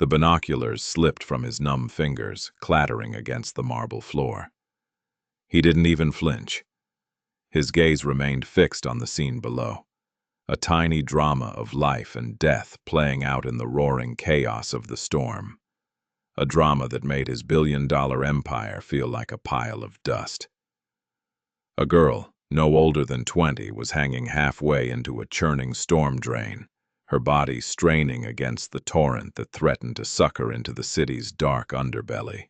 The binoculars slipped from his numb fingers, clattering against the marble floor. He didn't even flinch. His gaze remained fixed on the scene below, a tiny drama of life and death playing out in the roaring chaos of the storm, a drama that made his billion-dollar empire feel like a pile of dust. A girl, no older than 20, was hanging halfway into a churning storm drain, her body straining against the torrent that threatened to suck her into the city's dark underbelly.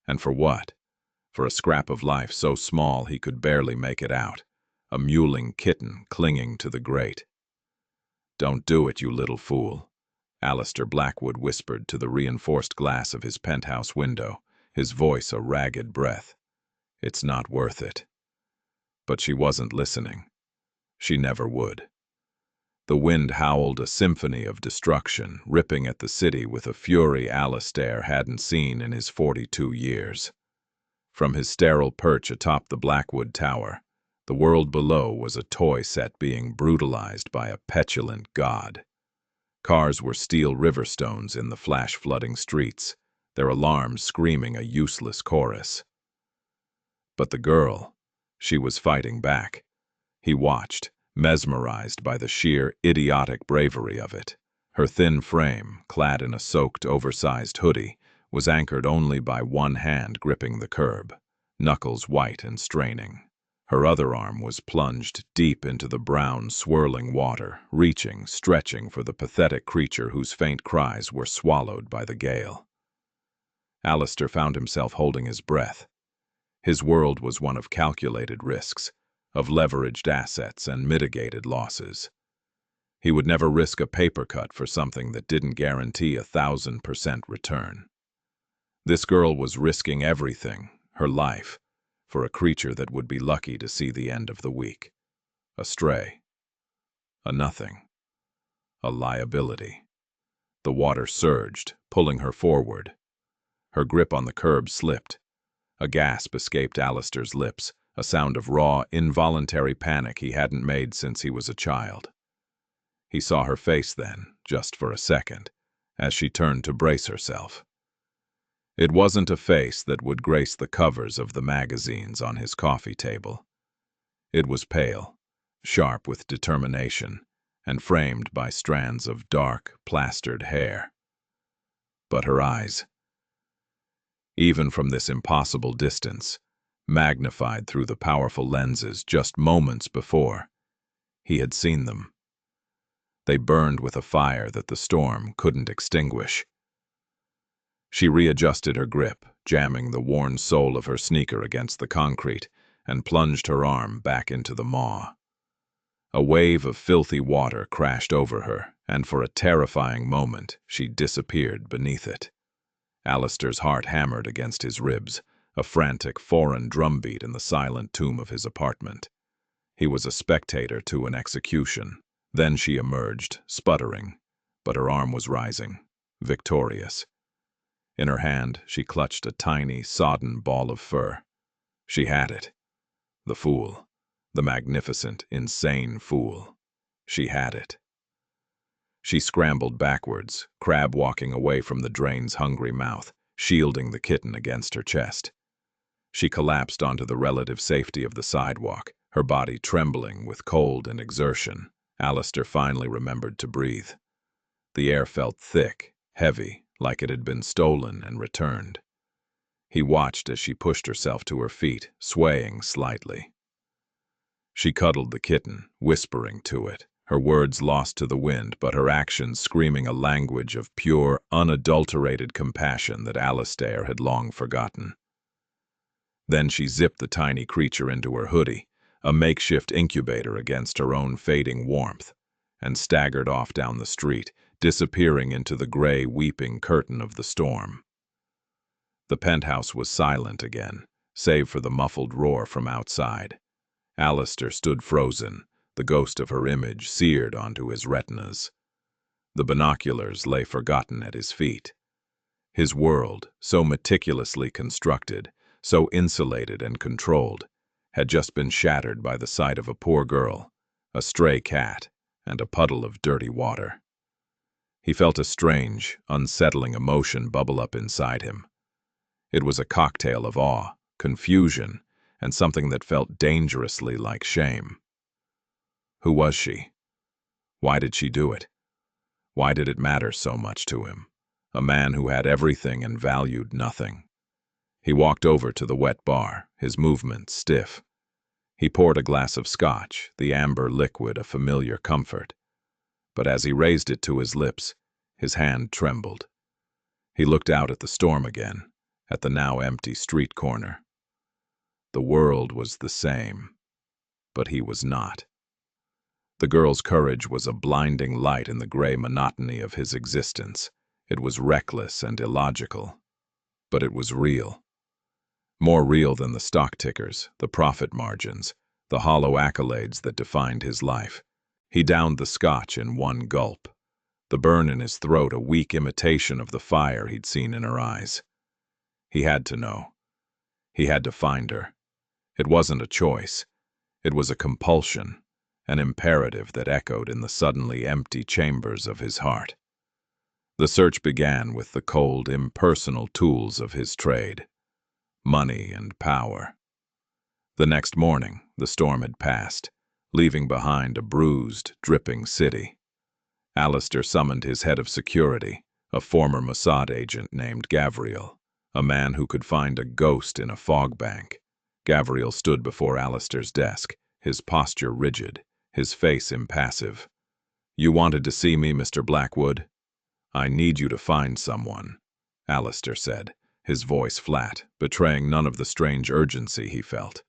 And for what? For a scrap of life so small he could barely make it out, a mewling kitten clinging to the grate. "Don't do it, you little fool," Alistair Blackwood whispered to the reinforced glass of his penthouse window, his voice a ragged breath. "It's not worth it." But she wasn't listening. She never would. The wind howled a symphony of destruction, ripping at the city with a fury Alistair hadn't seen in his 42 years. From his sterile perch atop the Blackwood Tower, the world below was a toy set being brutalized by a petulant god. Cars were steel riverstones in the flash-flooding streets, their alarms screaming a useless chorus. But the girl, she was fighting back. He watched, mesmerized by the sheer, idiotic bravery of it. Her thin frame, clad in a soaked, oversized hoodie, was anchored only by one hand gripping the curb, knuckles white and straining. Her other arm was plunged deep into the brown, swirling water, reaching, stretching for the pathetic creature whose faint cries were swallowed by the gale. Alistair found himself holding his breath. His world was one of calculated risks, of leveraged assets and mitigated losses. He would never risk a paper cut for something that didn't guarantee 1,000% return. This girl was risking everything, her life, for a creature that would be lucky to see the end of the week. A stray. A nothing. A liability. The water surged, pulling her forward. Her grip on the curb slipped. A gasp escaped Alistair's lips, a sound of raw, involuntary panic he hadn't made since he was a child. He saw her face then, just for a second, as she turned to brace herself. It wasn't a face that would grace the covers of the magazines on his coffee table. It was pale, sharp with determination, and framed by strands of dark, plastered hair. But her eyes, even from this impossible distance, magnified through the powerful lenses just moments before, he had seen them. They burned with a fire that the storm couldn't extinguish. She readjusted her grip, jamming the worn sole of her sneaker against the concrete, and plunged her arm back into the maw. A wave of filthy water crashed over her, and for a terrifying moment she disappeared beneath it. Alistair's heart hammered against his ribs, a frantic foreign drumbeat in the silent tomb of his apartment. He was a spectator to an execution. Then she emerged, sputtering, but her arm was rising, victorious. In her hand, she clutched a tiny, sodden ball of fur. She had it. The fool. The magnificent, insane fool. She had it. She scrambled backwards, crab-walking away from the drain's hungry mouth, shielding the kitten against her chest. She collapsed onto the relative safety of the sidewalk, her body trembling with cold and exertion. Alistair finally remembered to breathe. The air felt thick, heavy, like it had been stolen and returned. He watched as she pushed herself to her feet, swaying slightly. She cuddled the kitten, whispering to it, her words lost to the wind, but her actions screaming a language of pure, unadulterated compassion that Alistair had long forgotten. Then she zipped the tiny creature into her hoodie, a makeshift incubator against her own fading warmth, and staggered off down the street, disappearing into the gray, weeping curtain of the storm. The penthouse was silent again, save for the muffled roar from outside. Alistair stood frozen, the ghost of her image seared onto his retinas. The binoculars lay forgotten at his feet. His world, so meticulously constructed, so insulated and controlled, had just been shattered by the sight of a poor girl, a stray cat, and a puddle of dirty water. He felt a strange, unsettling emotion bubble up inside him. It was a cocktail of awe, confusion, and something that felt dangerously like shame. Who was she? Why did she do it? Why did it matter so much to him? A man who had everything and valued nothing. He walked over to the wet bar, his movements stiff. He poured a glass of scotch, the amber liquid a familiar comfort. But as he raised it to his lips, his hand trembled. He looked out at the storm again, at the now empty street corner. The world was the same, but he was not. The girl's courage was a blinding light in the gray monotony of his existence. It was reckless and illogical, but it was real. More real than the stock tickers, the profit margins, the hollow accolades that defined his life. He downed the scotch in one gulp, the burn in his throat a weak imitation of the fire he'd seen in her eyes. He had to know. He had to find her. It wasn't a choice. It was a compulsion, an imperative that echoed in the suddenly empty chambers of his heart. The search began with the cold, impersonal tools of his trade: money and power. The next morning, the storm had passed, leaving behind a bruised, dripping city. Alistair summoned his head of security, a former Mossad agent named Gavriel, a man who could find a ghost in a fog bank. Gavriel stood before Alistair's desk, his posture rigid, his face impassive. "You wanted to see me, Mr. Blackwood? I need you to find someone," Alistair said, his voice flat, betraying none of the strange urgency he felt.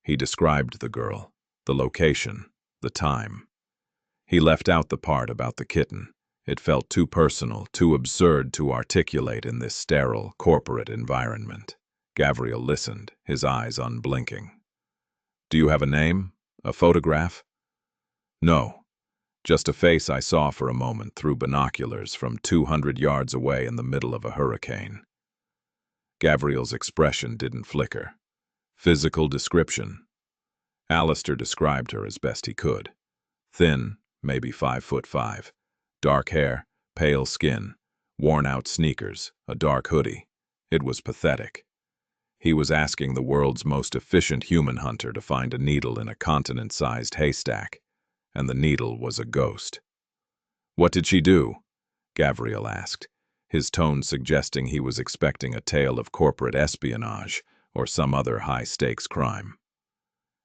He described the girl, the location, the time. He left out the part about the kitten. It felt too personal, too absurd to articulate in this sterile, corporate environment. Gavriel listened, his eyes unblinking. "Do you have a name? A photograph?" "No. Just a face I saw for a moment through binoculars from 200 yards away in the middle of a hurricane." Gavriel's expression didn't flicker. "Physical description." Alistair described her as best he could. Thin, maybe 5'5", dark hair, pale skin, worn-out sneakers, a dark hoodie. It was pathetic. He was asking the world's most efficient human hunter to find a needle in a continent-sized haystack, and the needle was a ghost. "What did she do?" Gavriel asked, his tone suggesting he was expecting a tale of corporate espionage or some other high-stakes crime.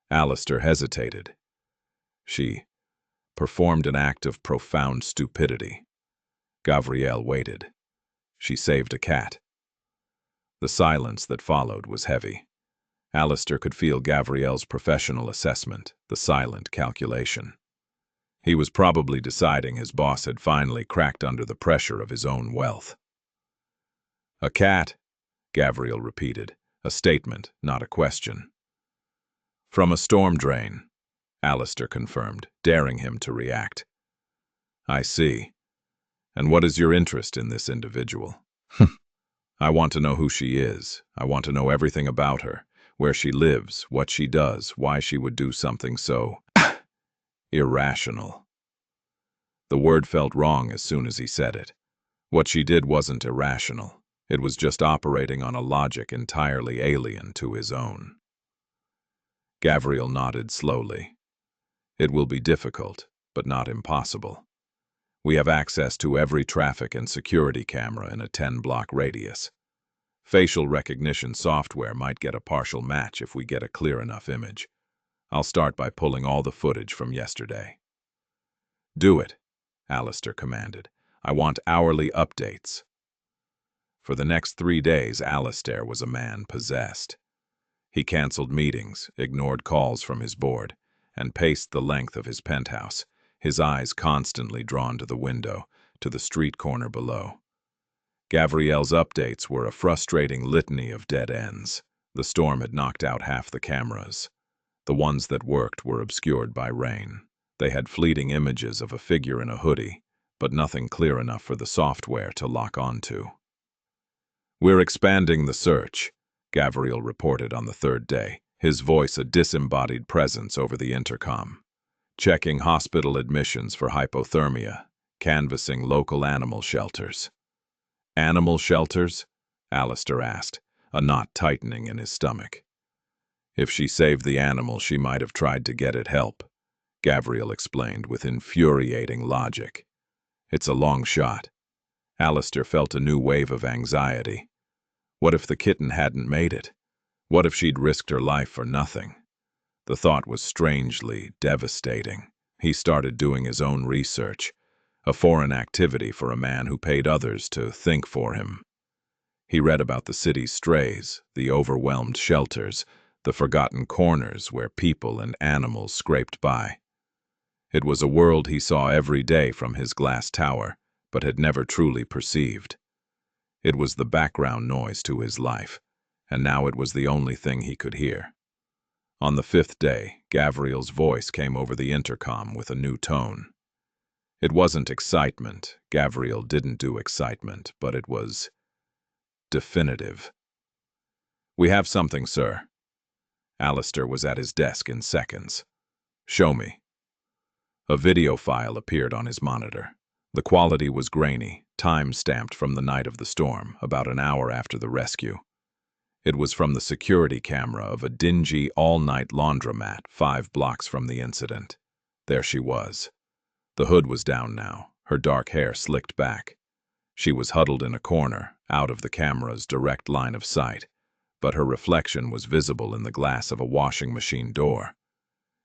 Alistair hesitated. "She performed an act of profound stupidity." Gavriel waited. "She saved a cat." The silence that followed was heavy. Alistair could feel Gavriel's professional assessment, the silent calculation. He was probably deciding his boss had finally cracked under the pressure of his own wealth. "A cat," Gavriel repeated, a statement, not a question. "From a storm drain," Alistair confirmed, daring him to react. "I see. And what is your interest in this individual?" "I want to know who she is. I want to know everything about her, where she lives, what she does, why she would do something so irrational." The word felt wrong as soon as he said it. What she did wasn't irrational. It was just operating on a logic entirely alien to his own. Gavriel nodded slowly. "It will be difficult, but not impossible. We have access to every traffic and security camera in a 10-block radius. Facial recognition software might get a partial match if we get a clear enough image. I'll start by pulling all the footage from yesterday." "Do it," Alistair commanded. "I want hourly updates." For the next 3 days, Alistair was a man possessed. He canceled meetings, ignored calls from his board, and paced the length of his penthouse, his eyes constantly drawn to the window, to the street corner below. Gavriel's updates were a frustrating litany of dead ends. The storm had knocked out half the cameras. The ones that worked were obscured by rain. They had fleeting images of a figure in a hoodie, but nothing clear enough for the software to lock onto. "We're expanding the search," Gavriel reported on the 3rd day, his voice a disembodied presence over the intercom. "Checking hospital admissions for hypothermia, canvassing local animal shelters. Animal shelters? Alistair asked, a knot tightening in his stomach. If she saved the animal, she might have tried to get it help, Gabriel explained with infuriating logic. It's a long shot. Alistair felt a new wave of anxiety. What if the kitten hadn't made it? What if she'd risked her life for nothing? The thought was strangely devastating. He started doing his own research, a foreign activity for a man who paid others to think for him. He read about the city's strays, the overwhelmed shelters, the forgotten corners where people and animals scraped by. It was a world he saw every day from his glass tower, but had never truly perceived. It was the background noise to his life, and now it was the only thing he could hear. On the 5th day, Gabriel's voice came over the intercom with a new tone. It wasn't excitement. Gabriel didn't do excitement, but it was definitive. "We have something, sir." Alistair was at his desk in seconds. "Show me." A video file appeared on his monitor. The quality was grainy, time-stamped from the night of the storm, about an hour after the rescue. It was from the security camera of a dingy, all-night laundromat 5 blocks from the incident. There she was. The hood was down now, her dark hair slicked back. She was huddled in a corner, out of the camera's direct line of sight, but her reflection was visible in the glass of a washing machine door.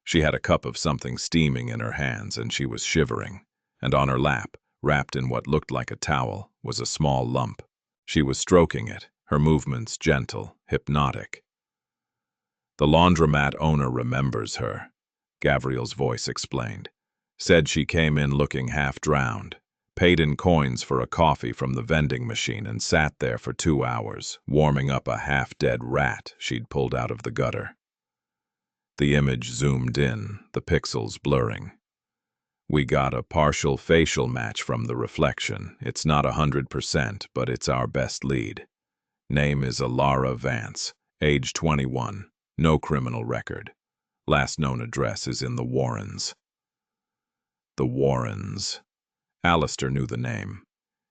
She had a cup of something steaming in her hands, and she was shivering, and on her lap, wrapped in what looked like a towel, was a small lump. She was stroking it, her movements gentle, hypnotic. "The laundromat owner remembers her," Gabriel's voice explained. "Said she came in looking half-drowned, paid in coins for a coffee from the vending machine and sat there for 2 hours, warming up a half-dead rat she'd pulled out of the gutter." The image zoomed in, the pixels blurring. "We got a partial facial match from the reflection. It's not 100%, but it's our best lead. Name is Alara Vance, age 21, no criminal record. Last known address is in the Warrens." The Warrens. Alistair knew the name.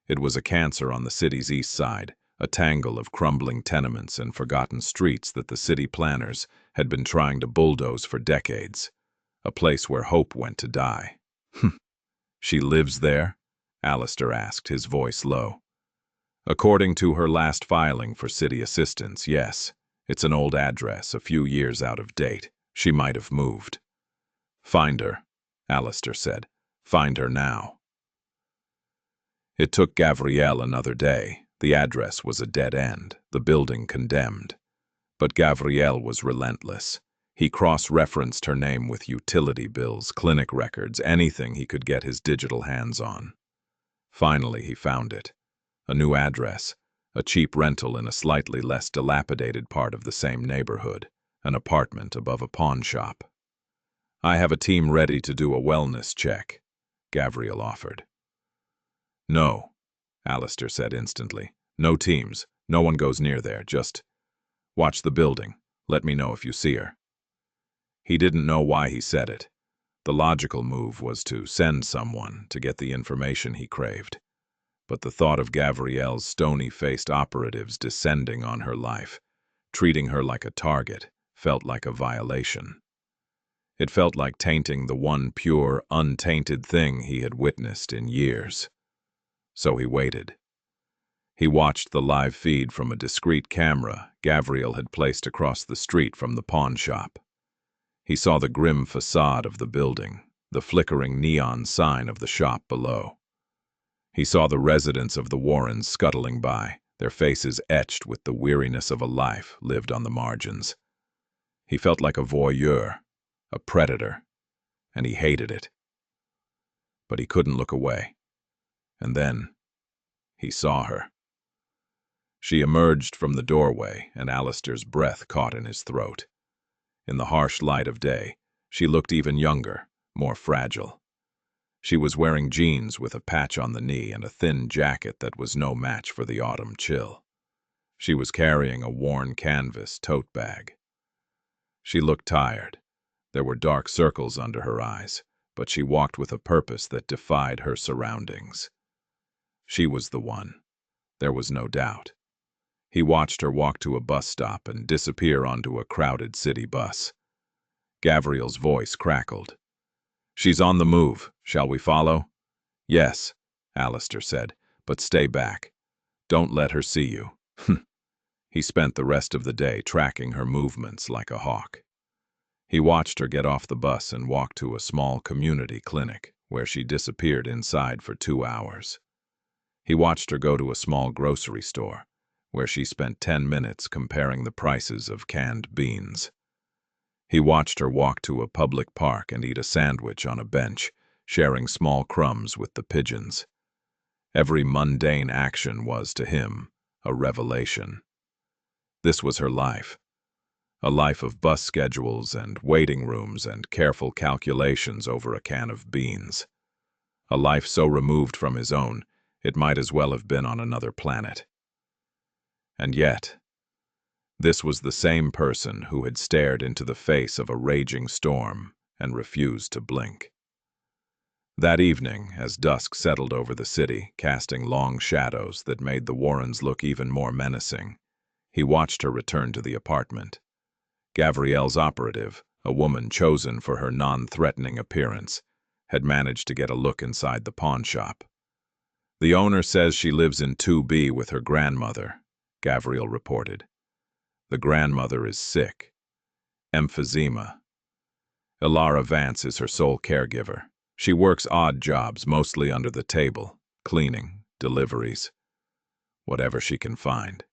It was a cancer on the city's east side, a tangle of crumbling tenements and forgotten streets that the city planners had been trying to bulldoze for decades. A place where hope went to die. "She lives there?" Alistair asked, his voice low. "According to her last filing for city assistance, yes. It's an old address, a few years out of date. She might have moved." "Find her," Alistair said. "Find her now." It took Gabriel another day. The address was a dead end, the building condemned. But Gabriel was relentless. He cross-referenced her name with utility bills, clinic records, anything he could get his digital hands on. Finally, he found it. A new address, a cheap rental in a slightly less dilapidated part of the same neighborhood, an apartment above a pawn shop. "I have a team ready to do a wellness check," Gabriel offered. "No," Alistair said instantly. "No teams. No one goes near there. Just watch the building. Let me know if you see her." He didn't know why he said it. The logical move was to send someone to get the information he craved. But the thought of Gabriel's stony-faced operatives descending on her life, treating her like a target, felt like a violation. It felt like tainting the one pure, untainted thing he had witnessed in years. So he waited. He watched the live feed from a discreet camera Gabriel had placed across the street from the pawn shop. He saw the grim facade of the building, the flickering neon sign of the shop below. He saw the residents of the Warrens scuttling by, their faces etched with the weariness of a life lived on the margins. He felt like a voyeur, a predator, and he hated it. But he couldn't look away. And then he saw her. She emerged from the doorway, and Alistair's breath caught in his throat. In the harsh light of day, she looked even younger, more fragile. She was wearing jeans with a patch on the knee and a thin jacket that was no match for the autumn chill. She was carrying a worn canvas tote bag. She looked tired. There were dark circles under her eyes, but she walked with a purpose that defied her surroundings. She was the one. There was no doubt. He watched her walk to a bus stop and disappear onto a crowded city bus. Gavriel's voice crackled. "She's on the move. Shall we follow?" "Yes," Alistair said, "but stay back. Don't let her see you." He spent the rest of the day tracking her movements like a hawk. He watched her get off the bus and walk to a small community clinic, where she disappeared inside for 2 hours. He watched her go to a small grocery store, where she spent 10 minutes comparing the prices of canned beans. He watched her walk to a public park and eat a sandwich on a bench, sharing small crumbs with the pigeons. Every mundane action was, to him, a revelation. This was her life. A life of bus schedules and waiting rooms and careful calculations over a can of beans. A life so removed from his own, it might as well have been on another planet. And yet, this was the same person who had stared into the face of a raging storm and refused to blink. That evening, as dusk settled over the city, casting long shadows that made the Warrens look even more menacing, he watched her return to the apartment. Gavriel's operative, a woman chosen for her non-threatening appearance, had managed to get a look inside the pawn shop. "The owner says she lives in 2B with her grandmother," Gavriel reported. "The grandmother is sick. Emphysema. Ilara Vance is her sole caregiver. She works odd jobs, mostly under the table, cleaning, deliveries, whatever she can find."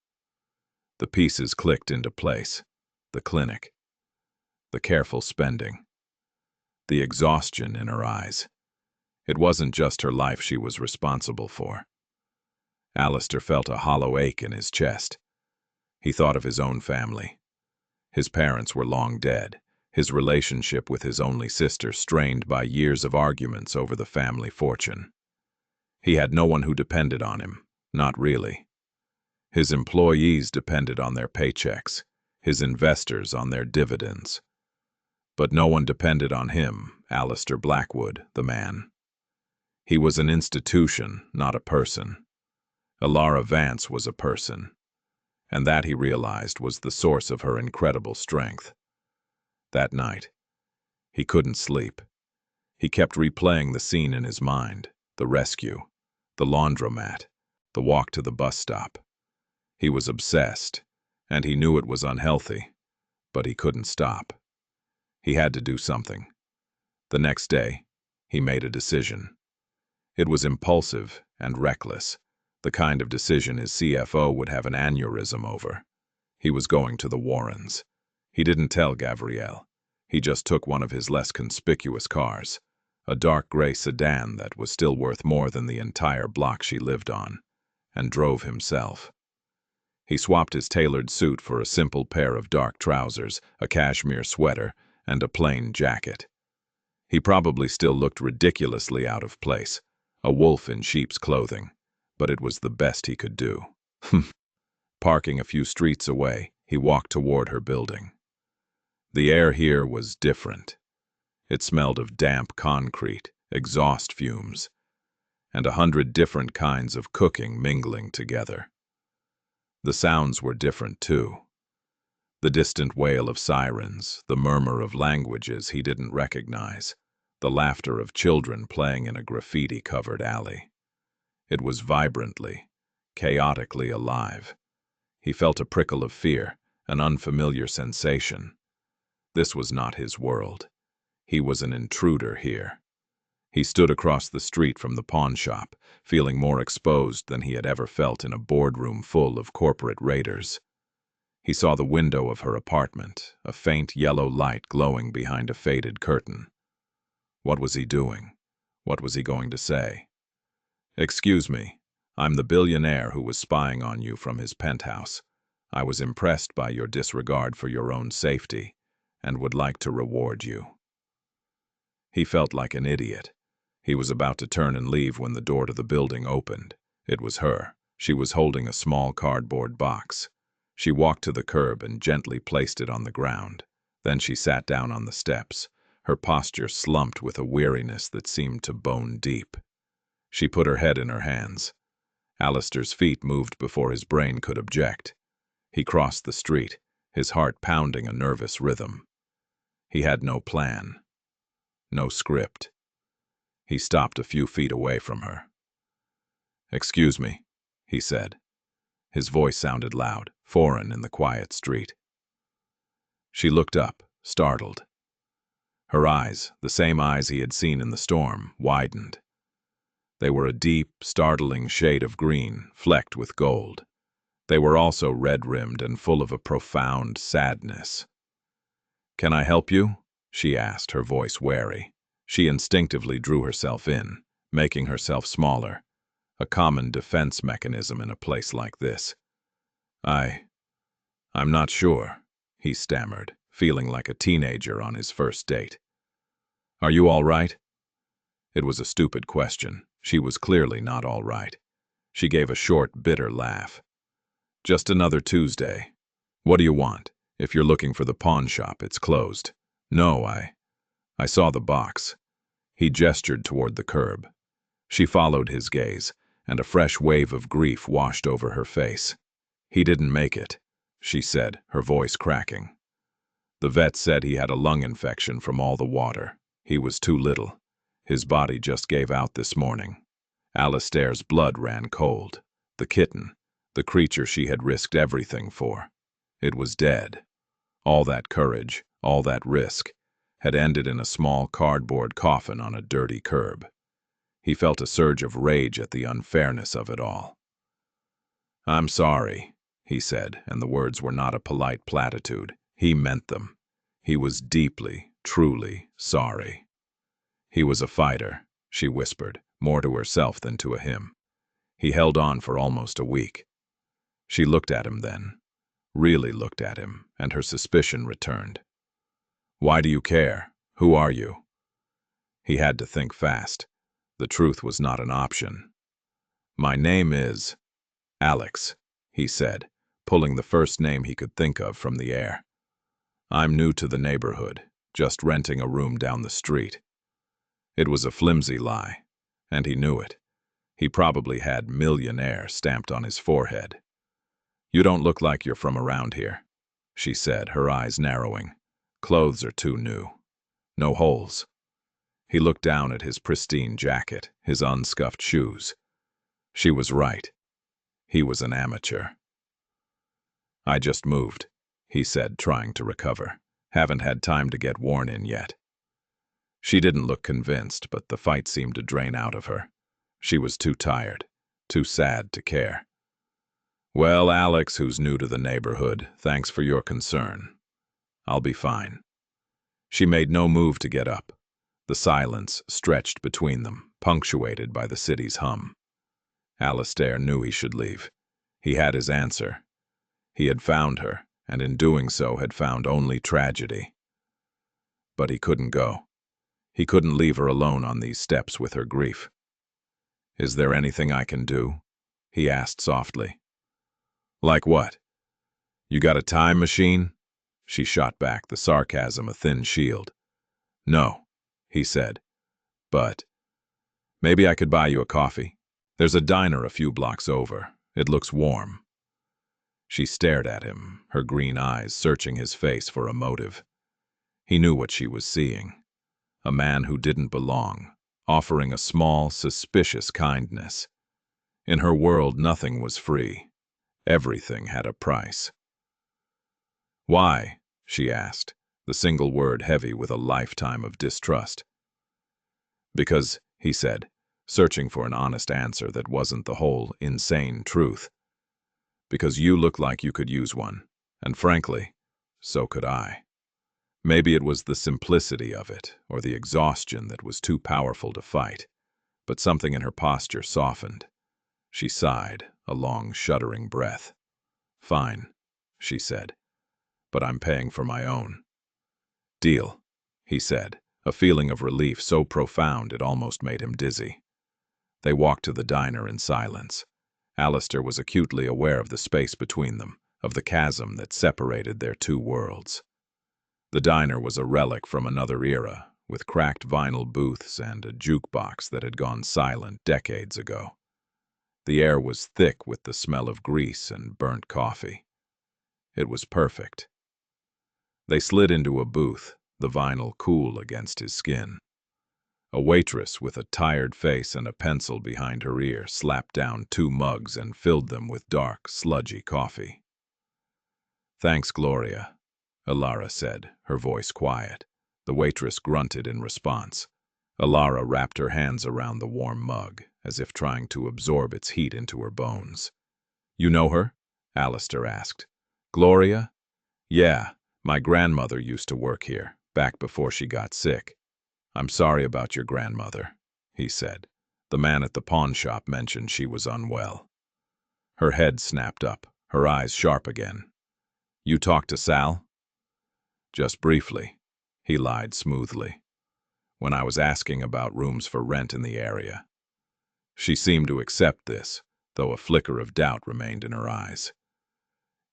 The pieces clicked into place. The clinic. The careful spending. The exhaustion in her eyes. It wasn't just her life she was responsible for. Alistair felt a hollow ache in his chest. He thought of his own family. His parents were long dead, his relationship with his only sister strained by years of arguments over the family fortune. He had no one who depended on him, not really. His employees depended on their paychecks, his investors on their dividends. But no one depended on him, Alistair Blackwood, the man. He was an institution, not a person. Ilara Vance was a person, and that, he realized, was the source of her incredible strength. That night, he couldn't sleep. He kept replaying the scene in his mind, the rescue, the laundromat, the walk to the bus stop. He was obsessed, and he knew it was unhealthy, but he couldn't stop. He had to do something. The next day, he made a decision. It was impulsive and reckless, the kind of decision his CFO would have an aneurysm over. He was going to the Warrens. He didn't tell Gavriel. He just took one of his less conspicuous cars, a dark gray sedan that was still worth more than the entire block she lived on, and drove himself. He swapped his tailored suit for a simple pair of dark trousers, a cashmere sweater, and a plain jacket. He probably still looked ridiculously out of place, a wolf in sheep's clothing, but it was the best he could do. Parking a few streets away, he walked toward her building. The air here was different. It smelled of damp concrete, exhaust fumes, and 100 different kinds of cooking mingling together. The sounds were different, too. The distant wail of sirens, the murmur of languages he didn't recognize, the laughter of children playing in a graffiti-covered alley. It was vibrantly, chaotically alive. He felt a prickle of fear, an unfamiliar sensation. This was not his world. He was an intruder here. He stood across the street from the pawn shop, feeling more exposed than he had ever felt in a boardroom full of corporate raiders. He saw the window of her apartment, a faint yellow light glowing behind a faded curtain. What was he doing? What was he going to say? "Excuse me, I'm the billionaire who was spying on you from his penthouse. I was impressed by your disregard for your own safety, and would like to reward you." He felt like an idiot. He was about to turn and leave when the door to the building opened. It was her. She was holding a small cardboard box. She walked to the curb and gently placed it on the ground. Then she sat down on the steps, Her posture slumped with a weariness that seemed to bone deep. She put her head in her hands. Alistair's feet moved before his brain could object. He crossed the street, his heart pounding a nervous rhythm. He had no plan, no script. He stopped a few feet away from her. "Excuse me," he said. His voice sounded loud, foreign in the quiet street. She looked up, startled. Her eyes, the same eyes he had seen in the storm, widened. They were a deep, startling shade of green, flecked with gold. They were also red-rimmed and full of a profound sadness. "Can I help you?" she asked, her voice wary. She instinctively drew herself in, making herself smaller, a common defense mechanism in a place like this. I'm not sure," he stammered, feeling like a teenager on his first date. "Are you all right?" It was a stupid question. She was clearly not all right. She gave a short, bitter laugh. "Just another Tuesday. What do you want? If you're looking for the pawn shop, it's closed." "No, I saw the box." He gestured toward the curb. She followed his gaze, and a fresh wave of grief washed over her face. "He didn't make it," she said, her voice cracking. "The vet said he had a lung infection from all the water. He was too little. His body just gave out this morning." Alistair's blood ran cold. The kitten, the creature she had risked everything for. It was dead. All that courage, all that risk, had ended in a small cardboard coffin on a dirty curb. He felt a surge of rage at the unfairness of it all. "I'm sorry," he said, and the words were not a polite platitude. He meant them. He was deeply, truly sorry. "He was a fighter," she whispered, more to herself than to him. "He held on for almost a week." She looked at him then, really looked at him, and her suspicion returned. "Why do you care? Who are you?" He had to think fast. The truth was not an option. "My name is Alex," he said, pulling the first name he could think of from the air. "I'm new to the neighborhood, just renting a room down the street." It was a flimsy lie, and he knew it. He probably had Millionaire stamped on his forehead. "You don't look like you're from around here," she said, her eyes narrowing. "Clothes are too new. No holes." He looked down at his pristine jacket, his unscuffed shoes. She was right. He was an amateur. "I just moved," he said, trying to recover. "Haven't had time to get worn in yet." She didn't look convinced, but the fight seemed to drain out of her. She was too tired, too sad to care. "Well, Alex, who's new to the neighborhood, thanks for your concern. I'll be fine." She made no move to get up. The silence stretched between them, punctuated by the city's hum. Alistair knew he should leave. He had his answer. He had found her, and in doing so had found only tragedy. But he couldn't go. He couldn't leave her alone on these steps with her grief. "Is there anything I can do?" he asked softly. "Like what? You got a time machine?" She shot back, the sarcasm a thin shield. "No," he said. "But maybe I could buy you a coffee. There's a diner a few blocks over. It looks warm." She stared at him, her green eyes searching his face for a motive. He knew what she was seeing. A man who didn't belong, offering a small, suspicious kindness. In her world, nothing was free. Everything had a price. "Why?" she asked, the single word heavy with a lifetime of distrust. "Because," he said, searching for an honest answer that wasn't the whole insane truth. "Because you look like you could use one, and frankly, so could I." Maybe it was the simplicity of it, or the exhaustion that was too powerful to fight, but something in her posture softened. She sighed, a long, shuddering breath. "Fine," she said, "but I'm paying for my own." "Deal," he said, a feeling of relief so profound it almost made him dizzy. They walked to the diner in silence. Alistair was acutely aware of the space between them, of the chasm that separated their two worlds. The diner was a relic from another era, with cracked vinyl booths and a jukebox that had gone silent decades ago. The air was thick with the smell of grease and burnt coffee. It was perfect. They slid into a booth, the vinyl cool against his skin. A waitress with a tired face and a pencil behind her ear slapped down 2 mugs and filled them with dark, sludgy coffee. "Thanks, Gloria," Alara said, her voice quiet. The waitress grunted in response. Alara wrapped her hands around the warm mug, as if trying to absorb its heat into her bones. "You know her?" Alistair asked. "Gloria? Yeah, my grandmother used to work here, back before she got sick." "I'm sorry about your grandmother," he said. "The man at the pawn shop mentioned she was unwell." Her head snapped up, her eyes sharp again. "You talked to Sal?" "Just briefly," he lied smoothly, "when I was asking about rooms for rent in the area." She seemed to accept this, though a flicker of doubt remained in her eyes.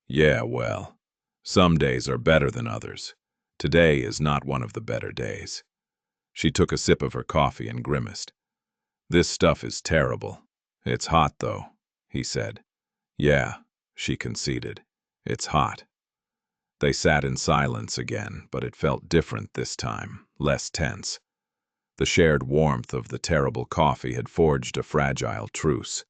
"Yeah, well, some days are better than others. Today is not one of the better days." She took a sip of her coffee and grimaced. "This stuff is terrible. It's hot, though," he said. "Yeah," she conceded. "It's hot." They sat in silence again, but it felt different this time, less tense. The shared warmth of the terrible coffee had forged a fragile truce.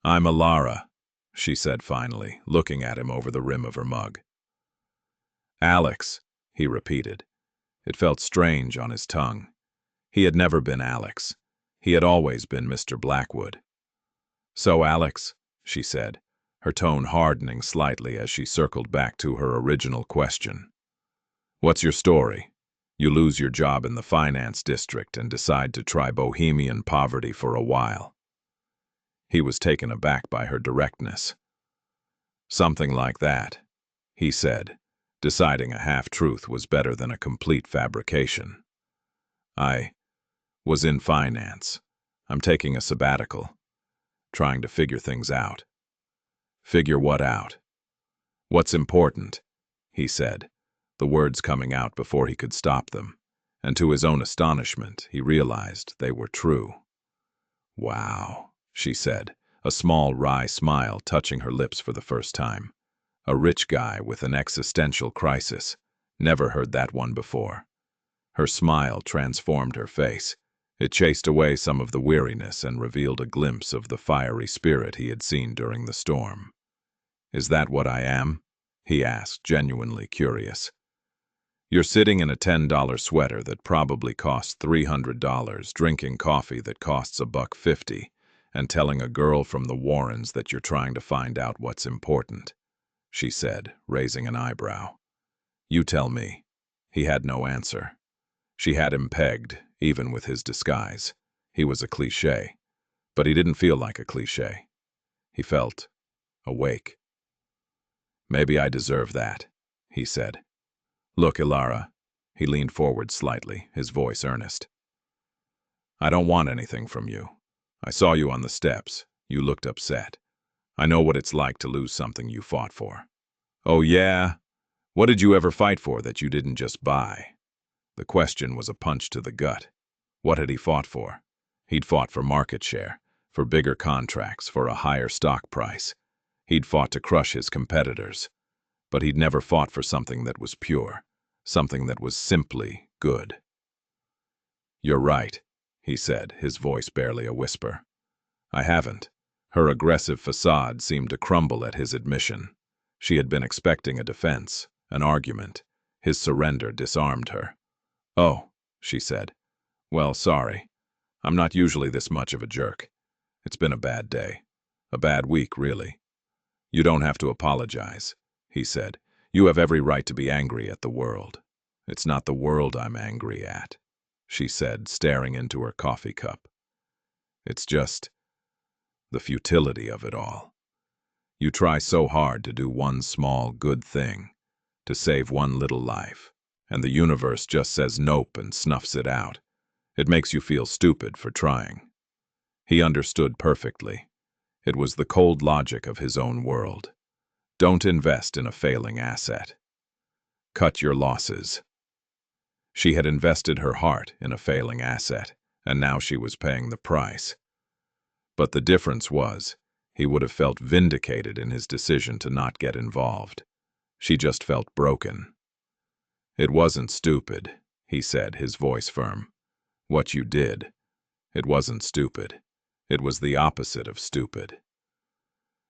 "I'm Alara," she said finally, looking at him over the rim of her mug. "Alex," he repeated. It felt strange on his tongue. He had never been Alex. He had always been Mr. Blackwood. "So, Alex," she said, her tone hardening slightly as she circled back to her original question. "What's your story? You lose your job in the finance district and decide to try bohemian poverty for a while." He was taken aback by her directness. "Something like that," he said, deciding a half-truth was better than a complete fabrication. "I was in finance. I'm taking a sabbatical, trying to figure things out." "Figure what out?" "What's important," he said, the words coming out before he could stop them, and to his own astonishment, he realized they were true. "Wow," she said, a small wry smile touching her lips for the first time. A rich guy with an existential crisis. Never heard that one before. Her smile transformed her face. It chased away some of the weariness and revealed a glimpse of the fiery spirit he had seen during the storm. "Is that what I am?" he asked, genuinely curious. "You're sitting in a $10 sweater that probably costs $300, drinking coffee that costs $1.50, and telling a girl from the Warrens that you're trying to find out what's important," she said, raising an eyebrow. "You tell me." He had no answer. She had him pegged, even with his disguise. He was a cliché, but he didn't feel like a cliché. He felt awake. "Maybe I deserve that," he said. "Look, Ilara," he leaned forward slightly, his voice earnest. "I don't want anything from you. I saw you on the steps. You looked upset. I know what it's like to lose something you fought for." "Oh, yeah? What did you ever fight for that you didn't just buy?" The question was a punch to the gut. What had he fought for? He'd fought for market share, for bigger contracts, for a higher stock price. He'd fought to crush his competitors. But he'd never fought for something that was pure, something that was simply good. "You're right," he said, his voice barely a whisper. "I haven't." Her aggressive facade seemed to crumble at his admission. She had been expecting a defense, an argument. His surrender disarmed her. "Oh," she said. "Well, sorry. I'm not usually this much of a jerk. It's been a bad day. A bad week, really." "You don't have to apologize," he said. "You have every right to be angry at the world." "It's not the world I'm angry at," she said, staring into her coffee cup. "It's just the futility of it all. You try so hard to do one small, good thing, to save one little life, and the universe just says nope and snuffs it out. It makes you feel stupid for trying." He understood perfectly. It was the cold logic of his own world. Don't invest in a failing asset. Cut your losses. She had invested her heart in a failing asset, and now she was paying the price. But the difference was, he would have felt vindicated in his decision to not get involved. She just felt broken. "It wasn't stupid," he said, his voice firm. "What you did. It wasn't stupid. It was the opposite of stupid."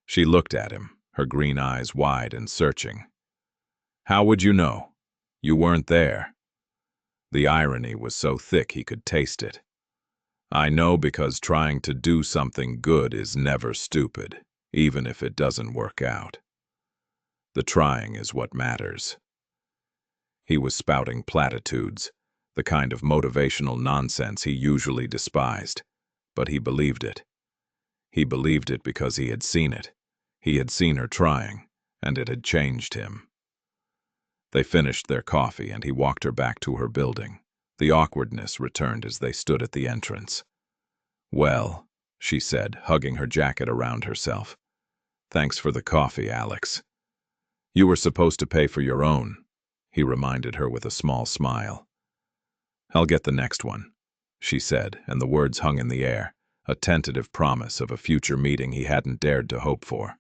She looked at him, her green eyes wide and searching. "How would you know? You weren't there." The irony was so thick he could taste it. "I know because trying to do something good is never stupid, even if it doesn't work out. The trying is what matters." He was spouting platitudes, the kind of motivational nonsense he usually despised, but he believed it. He believed it because he had seen it. He had seen her trying, and it had changed him. They finished their coffee, and he walked her back to her building. The awkwardness returned as they stood at the entrance. "Well," she said, hugging her jacket around herself. "Thanks for the coffee, Alex." "You were supposed to pay for your own," he reminded her with a small smile. "I'll get the next one," she said, and the words hung in the air, a tentative promise of a future meeting he hadn't dared to hope for.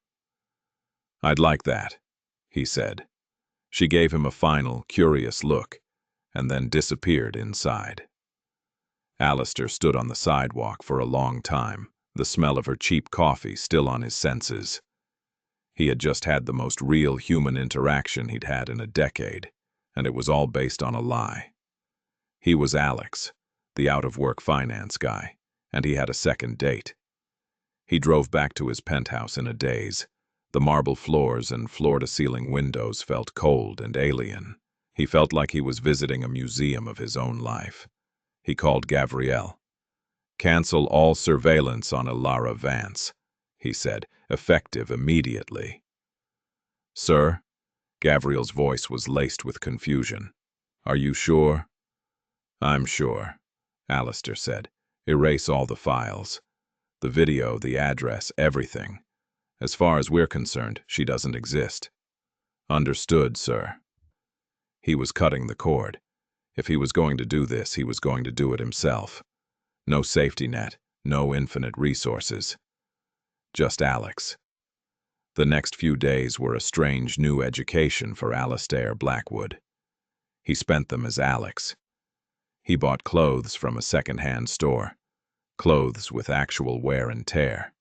"I'd like that," he said. She gave him a final, curious look, and then disappeared inside. Alistair stood on the sidewalk for a long time, the smell of her cheap coffee still on his senses. He had just had the most real human interaction he'd had in a decade, and it was all based on a lie. He was Alex, the out-of-work finance guy, and he had a second date. He drove back to his penthouse in a daze. The marble floors and floor-to-ceiling windows felt cold and alien. He felt like he was visiting a museum of his own life. He called Gabrielle. "Cancel all surveillance on Ilara Vance," he said, "effective immediately." "Sir?" Gabrielle's voice was laced with confusion. "Are you sure?" "I'm sure," Alistair said. "Erase all the files. The video, the address, everything. As far as we're concerned, she doesn't exist." "Understood, sir." He was cutting the cord. If he was going to do this, he was going to do it himself. No safety net, no infinite resources. Just Alex. The next few days were a strange new education for Alistair Blackwood. He spent them as Alex. He bought clothes from a second-hand store, clothes with actual wear and tear.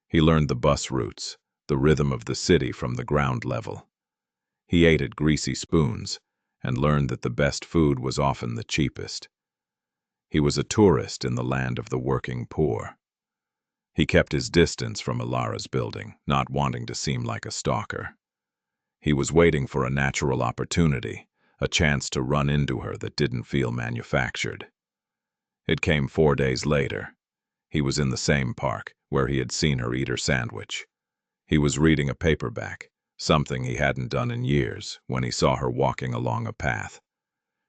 He learned the bus routes, the rhythm of the city from the ground level. He ate at greasy spoons and learned that the best food was often the cheapest. He was a tourist in the land of the working poor. He kept his distance from Ilara's building, not wanting to seem like a stalker. He was waiting for a natural opportunity, a chance to run into her that didn't feel manufactured. It came 4 days later. He was in the same park, where he had seen her eat her sandwich. He was reading a paperback, something he hadn't done in years, when he saw her walking along a path.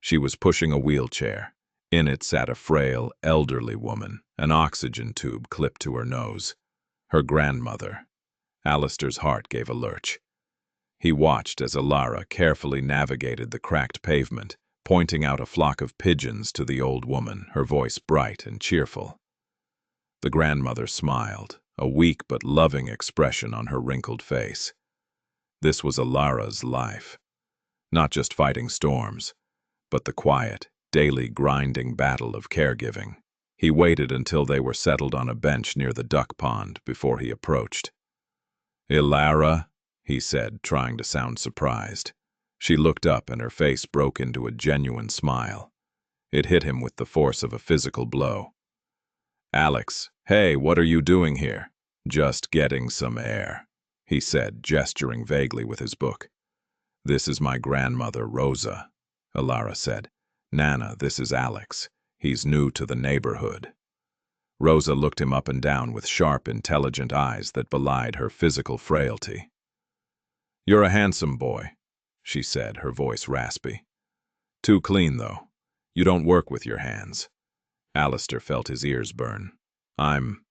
She was pushing a wheelchair. In it sat a frail, elderly woman, an oxygen tube clipped to her nose. Her grandmother. Alistair's heart gave a lurch. He watched as Ilara carefully navigated the cracked pavement, pointing out a flock of pigeons to the old woman, her voice bright and cheerful. The grandmother smiled, a weak but loving expression on her wrinkled face. This was Ilara's life. Not just fighting storms, but the quiet, daily grinding battle of caregiving. He waited until they were settled on a bench near the duck pond before he approached. "Ilara," he said, trying to sound surprised. She looked up and her face broke into a genuine smile. It hit him with the force of a physical blow. "Alex, hey, what are you doing here?" "Just getting some air," he said, gesturing vaguely with his book. "This is my grandmother, Rosa," Ilara said. "Nana, this is Alex. He's new to the neighborhood." Rosa looked him up and down with sharp, intelligent eyes that belied her physical frailty. "You're a handsome boy," she said, her voice raspy. "Too clean, though. You don't work with your hands." Alistair felt his ears burn. "I'm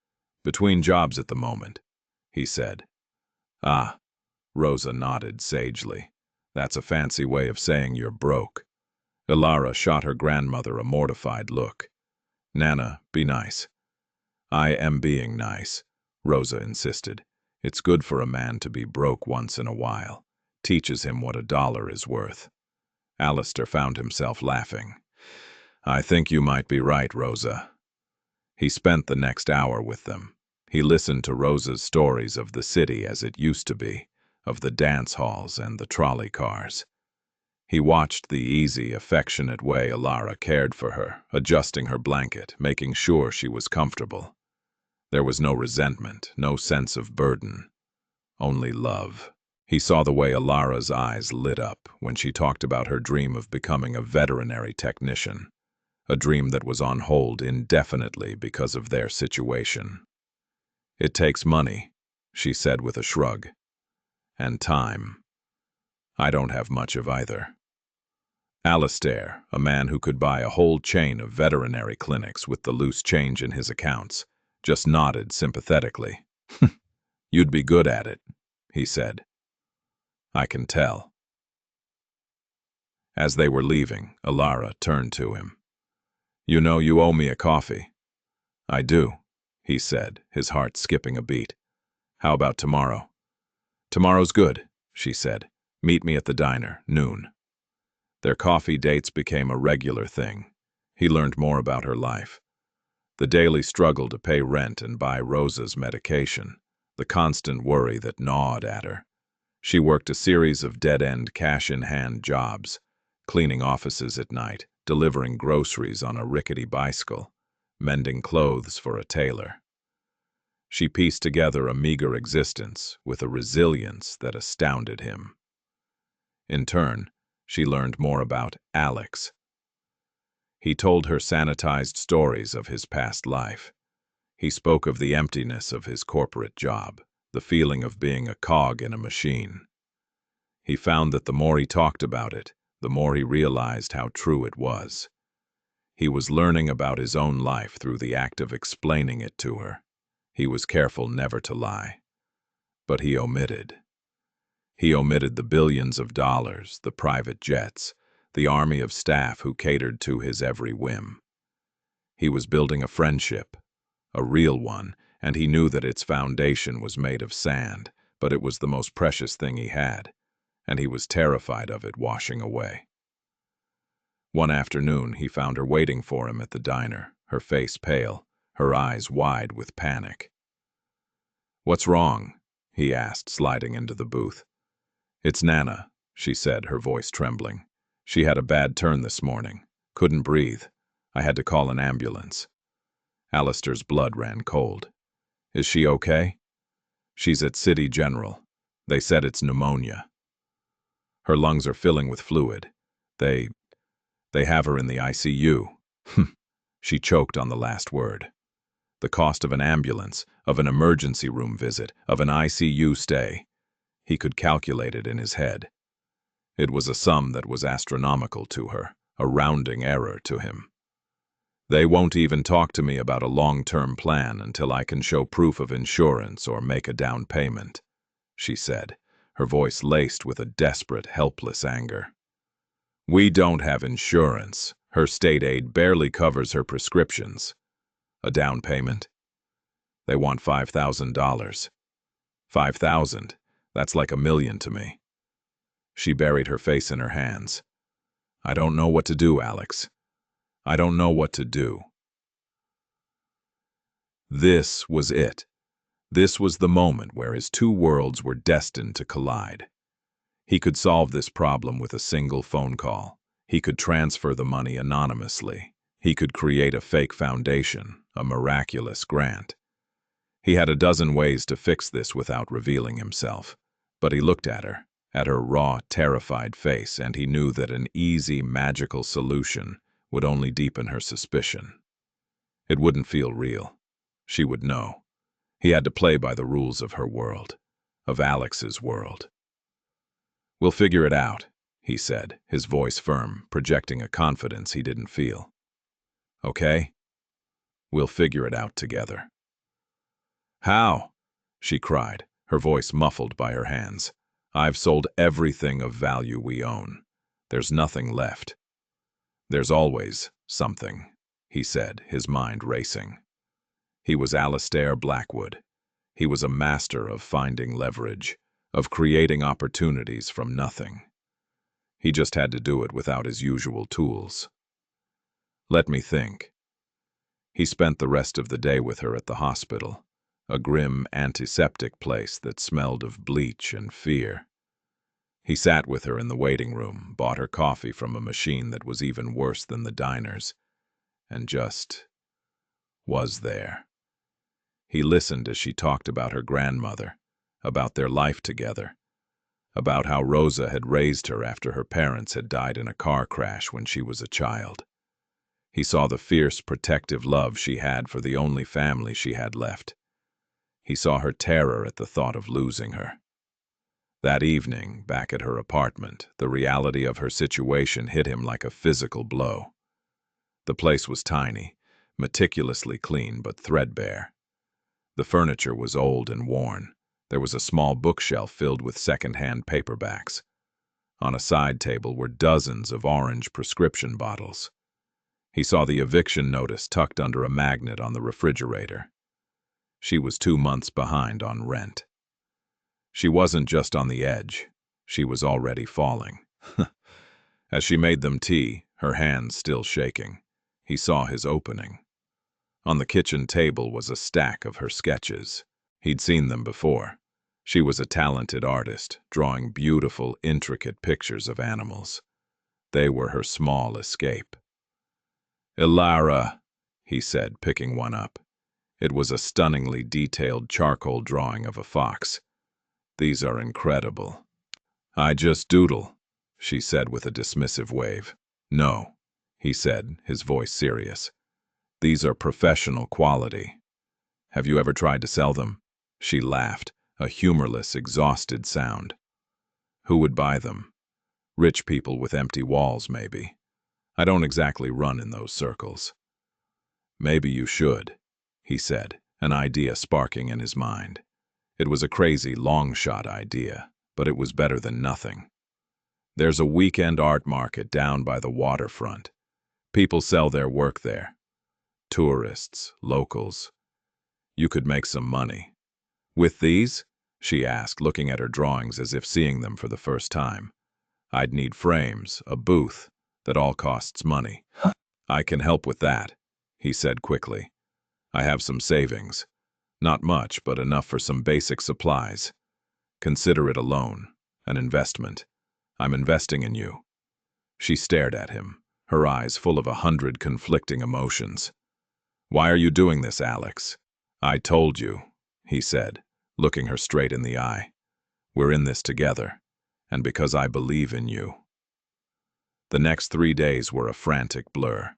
between jobs at the moment," he said. "Ah," Rosa nodded sagely. "That's a fancy way of saying you're broke." Ilara shot her grandmother a mortified look. "Nana, be nice." "I am being nice," Rosa insisted. "It's good for a man to be broke once in a while. Teaches him what a dollar is worth." Alistair found himself laughing. "I think you might be right, Rosa." He spent the next hour with them. He listened to Rosa's stories of the city as it used to be, of the dance halls and the trolley cars. He watched the easy, affectionate way Ilara cared for her, adjusting her blanket, making sure she was comfortable. There was no resentment, no sense of burden, only love. He saw the way Ilara's eyes lit up when she talked about her dream of becoming a veterinary technician, a dream that was on hold indefinitely because of their situation. "It takes money," she said with a shrug, "and time. I don't have much of either." Alistair, a man who could buy a whole chain of veterinary clinics with the loose change in his accounts, just nodded sympathetically. "You'd be good at it," he said. "I can tell." As they were leaving, Ilara turned to him. "You know you owe me a coffee." "I do," he said, his heart skipping a beat. "How about tomorrow?" "Tomorrow's good," she said. "Meet me at the diner, noon." Their coffee dates became a regular thing. He learned more about her life. The daily struggle to pay rent and buy Rosa's medication, the constant worry that gnawed at her. She worked a series of dead-end cash-in-hand jobs, cleaning offices at night, delivering groceries on a rickety bicycle, mending clothes for a tailor. She pieced together a meager existence with a resilience that astounded him. In turn, she learned more about Alex. He told her sanitized stories of his past life. He spoke of the emptiness of his corporate job, the feeling of being a cog in a machine. He found that the more he talked about it, the more he realized how true it was. He was learning about his own life through the act of explaining it to her. He was careful never to lie. But he omitted. He omitted the billions of dollars, the private jets, the army of staff who catered to his every whim. He was building a friendship, a real one, and he knew that its foundation was made of sand, but it was the most precious thing he had, and he was terrified of it washing away. One afternoon, he found her waiting for him at the diner, her face pale, her eyes wide with panic. "What's wrong?" he asked, sliding into the booth. "It's Nana," she said, her voice trembling. "She had a bad turn this morning. Couldn't breathe. I had to call an ambulance." Alistair's blood ran cold. "Is she okay?" "She's at City General. They said it's pneumonia. Her lungs are filling with fluid. They have her in the ICU." She choked on the last word. The cost of an ambulance, of an emergency room visit, of an ICU stay. He could calculate it in his head. It was a sum that was astronomical to her, a rounding error to him. "They won't even talk to me about a long-term plan until I can show proof of insurance or make a down payment," she said, her voice laced with a desperate, helpless anger. "We don't have insurance. Her state aid barely covers her prescriptions. A down payment? They want $5,000. 5,000. That's like $1 million to me." She buried her face in her hands. "I don't know what to do, Alex. I don't know what to do." This was it. This was the moment where his two worlds were destined to collide. He could solve this problem with a single phone call. He could transfer the money anonymously. He could create a fake foundation, a miraculous grant. He had a dozen ways to fix this without revealing himself. But he looked at her raw, terrified face, and he knew that an easy, magical solution would only deepen her suspicion. It wouldn't feel real. She would know. He had to play by the rules of her world, of Alex's world. "We'll figure it out," he said, his voice firm, projecting a confidence he didn't feel. "Okay? We'll figure it out together." "How?" she cried, her voice muffled by her hands. "I've sold everything of value we own. There's nothing left." There's always something, he said, his mind racing. He was Alistair Blackwood. He was a master of finding leverage, of creating opportunities from nothing. He just had to do it without his usual tools. Let me think. He spent the rest of the day with her at the hospital, a grim antiseptic place that smelled of bleach and fear. He sat with her in the waiting room, bought her coffee from a machine that was even worse than the diners, and just was there. He listened as she talked about her grandmother, about their life together, about how Rosa had raised her after her parents had died in a car crash when she was a child. He saw the fierce, protective love she had for the only family she had left. He saw her terror at the thought of losing her. That evening, back at her apartment, the reality of her situation hit him like a physical blow. The place was tiny, meticulously clean but threadbare. The furniture was old and worn. There was a small bookshelf filled with second-hand paperbacks. On a side table were dozens of orange prescription bottles. He saw the eviction notice tucked under a magnet on the refrigerator. She was 2 months behind on rent. She wasn't just on the edge. She was already falling. As she made them tea, her hands still shaking, he saw his opening. On the kitchen table was a stack of her sketches. He'd seen them before. She was a talented artist, drawing beautiful, intricate pictures of animals. They were her small escape. "Ilara," he said, picking one up. It was a stunningly detailed charcoal drawing of a fox. "These are incredible." "I just doodle," she said with a dismissive wave. "No," he said, his voice serious. "These are professional quality. Have you ever tried to sell them?" She laughed, a humorless, exhausted sound. "Who would buy them? Rich people with empty walls, maybe. I don't exactly run in those circles." "Maybe you should," he said, an idea sparking in his mind. It was a crazy, long-shot idea, but it was better than nothing. "There's a weekend art market down by the waterfront. People sell their work there. Tourists, locals. You could make some money." "With these?" she asked, looking at her drawings as if seeing them for the first time. "I'd need frames, a booth. That all costs money." "I can help with that," he said quickly. "I have some savings. Not much, but enough for some basic supplies. Consider it a loan, an investment. I'm investing in you." She stared at him, her eyes full of 100 conflicting emotions. "Why are you doing this, Alex?" "I told you," he said, looking her straight in the eye. "We're in this together, and because I believe in you." The next 3 days were a frantic blur.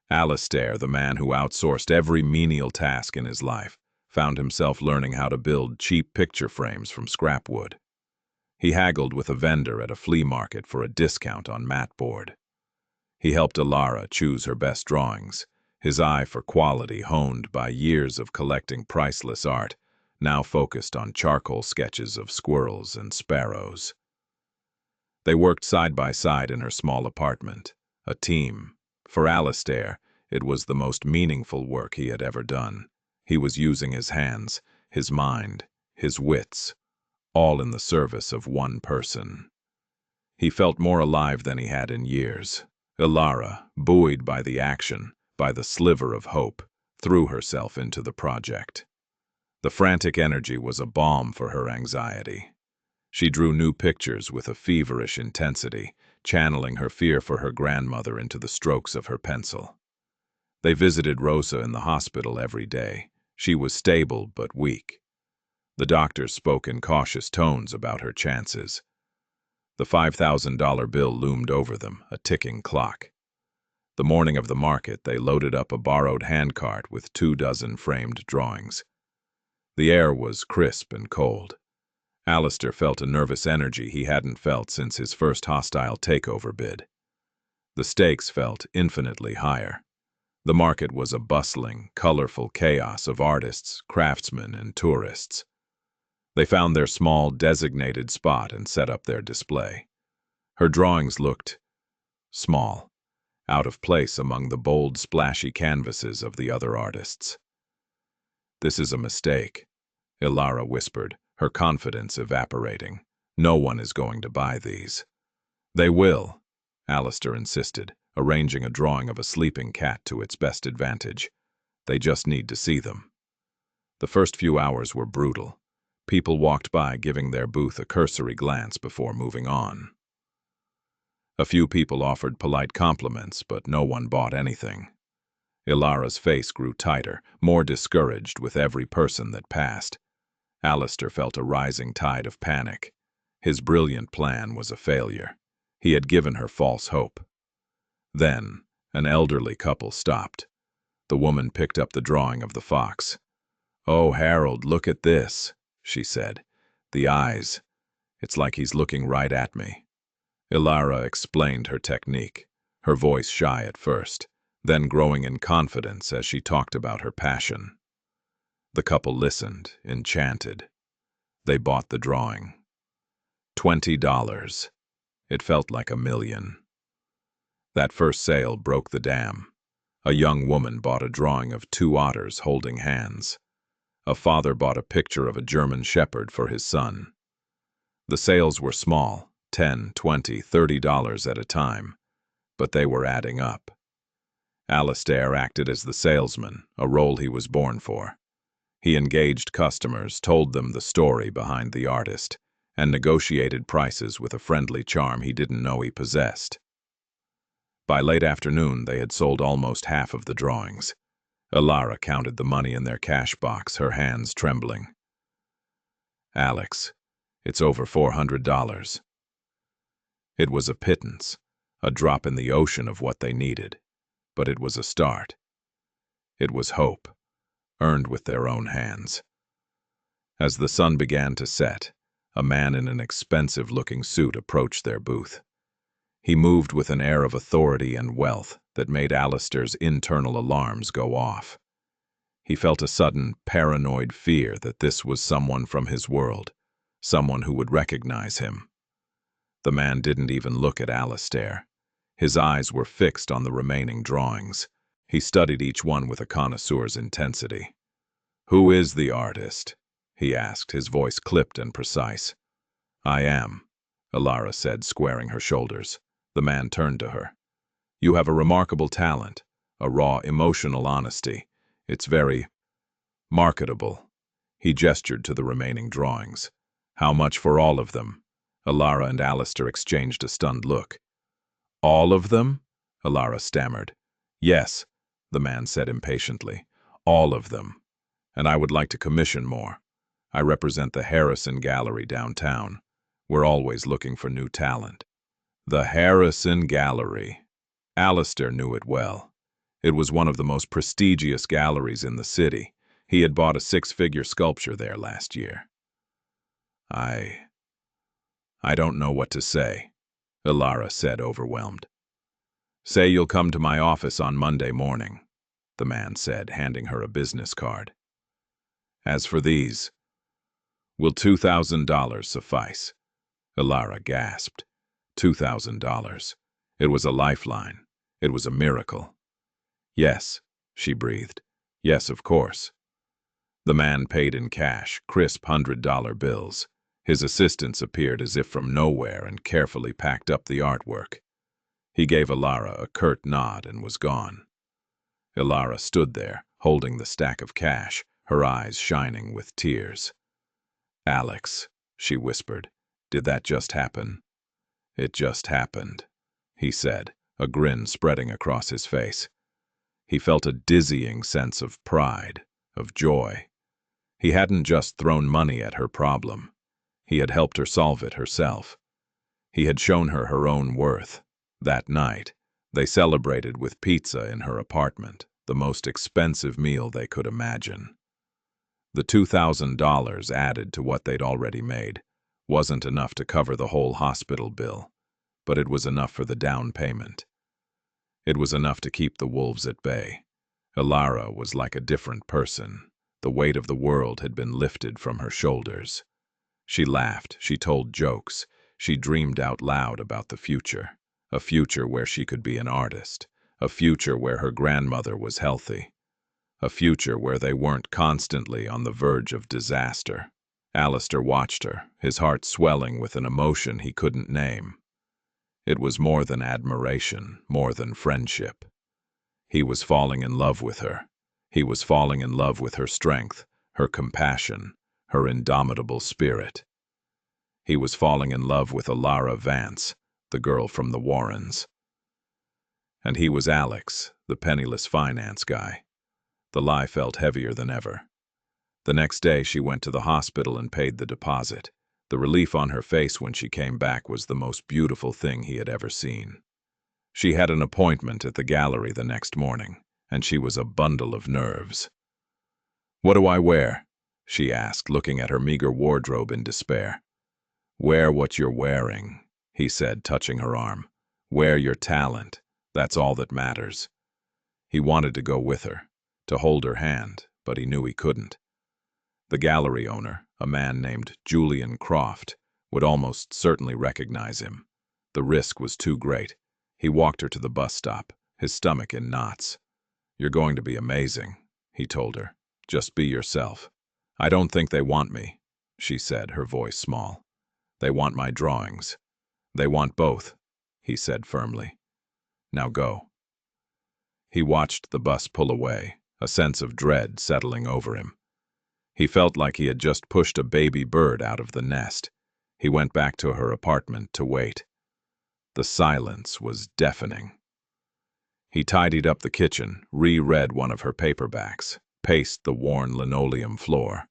Alistair, the man who outsourced every menial task in his life, found himself learning how to build cheap picture frames from scrap wood. He haggled with a vendor at a flea market for a discount on mat board. He helped Ilara choose her best drawings, his eye for quality honed by years of collecting priceless art, now focused on charcoal sketches of squirrels and sparrows. They worked side by side in her small apartment, a team. For Alistair, it was the most meaningful work he had ever done. He was using his hands, his mind, his wits, all in the service of one person. He felt more alive than he had in years. Ilara, buoyed by the action, by the sliver of hope, threw herself into the project. The frantic energy was a balm for her anxiety. She drew new pictures with a feverish intensity, channeling her fear for her grandmother into the strokes of her pencil. They visited Rosa in the hospital every day. She was stable but weak. The doctors spoke in cautious tones about her chances. The $5,000 bill loomed over them, a ticking clock. The morning of the market, they loaded up a borrowed handcart with 24 framed drawings. The air was crisp and cold. Alistair felt a nervous energy he hadn't felt since his first hostile takeover bid. The stakes felt infinitely higher. The market was a bustling, colorful chaos of artists, craftsmen, and tourists. They found their small, designated spot and set up their display. Her drawings looked small. out of place among the bold, splashy canvases of the other artists. "This is a mistake," Ilara whispered, her confidence evaporating. "No one is going to buy these." "They will," Alistair insisted, arranging a drawing of a sleeping cat to its best advantage. "They just need to see them." The first few hours were brutal. People walked by giving their booth a cursory glance before moving on. A few people offered polite compliments, but no one bought anything. Ilara's face grew tighter, more discouraged with every person that passed. Alistair felt a rising tide of panic. His brilliant plan was a failure. He had given her false hope. Then, an elderly couple stopped. The woman picked up the drawing of the fox. "Oh, Harold, look at this," she said. "The eyes. It's like he's looking right at me." Ilara explained her technique, her voice shy at first, then growing in confidence as she talked about her passion. The couple listened, enchanted. They bought the drawing. $20. It felt like $1 million. That first sale broke the dam. A young woman bought a drawing of 2 otters holding hands. A father bought a picture of a German shepherd for his son. The sales were small, $10, $20, $30 at a time, but they were adding up. Alistair acted as the salesman, a role he was born for. He engaged customers, told them the story behind the artist, and negotiated prices with a friendly charm he didn't know he possessed. By late afternoon, they had sold almost half of the drawings. Ilara counted the money in their cash box, her hands trembling. "Alex, it's over $400. It was a pittance, a drop in the ocean of what they needed, but it was a start. It was hope, earned with their own hands. As the sun began to set, a man in an expensive-looking suit approached their booth. He moved with an air of authority and wealth that made Alistair's internal alarms go off. He felt a sudden, paranoid fear that this was someone from his world, someone who would recognize him. The man didn't even look at Alistair. His eyes were fixed on the remaining drawings. He studied each one with a connoisseur's intensity. "Who is the artist?" he asked, his voice clipped and precise. "I am," Ilara said, squaring her shoulders. The man turned to her. "You have a remarkable talent, a raw, emotional honesty. It's very marketable." He gestured to the remaining drawings. "How much for all of them?" Ilara and Alistair exchanged a stunned look. "All of them?" Ilara stammered. "Yes," the man said impatiently. "All of them. And I would like to commission more. I represent the Harrison Gallery downtown. We're always looking for new talent." The Harrison Gallery. Alistair knew it well. It was one of the most prestigious galleries in the city. He had bought a 6-figure sculpture there last year. I don't know what to say," Ilara said, overwhelmed. "Say you'll come to my office on Monday morning," the man said, handing her a business card. "As for these, will $2,000 suffice?" Ilara gasped. $2,000. It was a lifeline. It was a miracle. "Yes," she breathed. "Yes, of course." The man paid in cash, crisp $100 bills. His assistants appeared as if from nowhere and carefully packed up the artwork. He gave Ilara a curt nod and was gone. Ilara stood there, holding the stack of cash, her eyes shining with tears. "Alex," she whispered, "did that just happen?" "It just happened," he said, a grin spreading across his face. He felt a dizzying sense of pride, of joy. He hadn't just thrown money at her problem. He had helped her solve it herself. He had shown her her own worth. That night, they celebrated with pizza in her apartment, the most expensive meal they could imagine. The $2,000 added to what they'd already made wasn't enough to cover the whole hospital bill, but it was enough for the down payment. It was enough to keep the wolves at bay. Ilara was like a different person. The weight of the world had been lifted from her shoulders. She laughed, she told jokes, she dreamed out loud about the future, a future where she could be an artist, a future where her grandmother was healthy, a future where they weren't constantly on the verge of disaster. Alistair watched her, his heart swelling with an emotion he couldn't name. It was more than admiration, more than friendship. He was falling in love with her. He was falling in love with her strength, her compassion, her indomitable spirit. He was falling in love with Alara Vance, the girl from the Warrens. And he was Alex, the penniless finance guy. The lie felt heavier than ever. The next day she went to the hospital and paid the deposit. The relief on her face when she came back was the most beautiful thing he had ever seen. She had an appointment at the gallery the next morning, and she was a bundle of nerves. "What do I wear?" she asked, looking at her meager wardrobe in despair. "Wear what you're wearing," he said, touching her arm. "Wear your talent. That's all that matters." He wanted to go with her, to hold her hand, but he knew he couldn't. The gallery owner, a man named Julian Croft, would almost certainly recognize him. The risk was too great. He walked her to the bus stop, his stomach in knots. "You're going to be amazing," he told her. "Just be yourself." "I don't think they want me," she said, her voice small. "They want my drawings." "They want both," he said firmly. "Now go." He watched the bus pull away, a sense of dread settling over him. He felt like he had just pushed a baby bird out of the nest. He went back to her apartment to wait. The silence was deafening. He tidied up the kitchen, reread one of her paperbacks, paced the worn linoleum floor.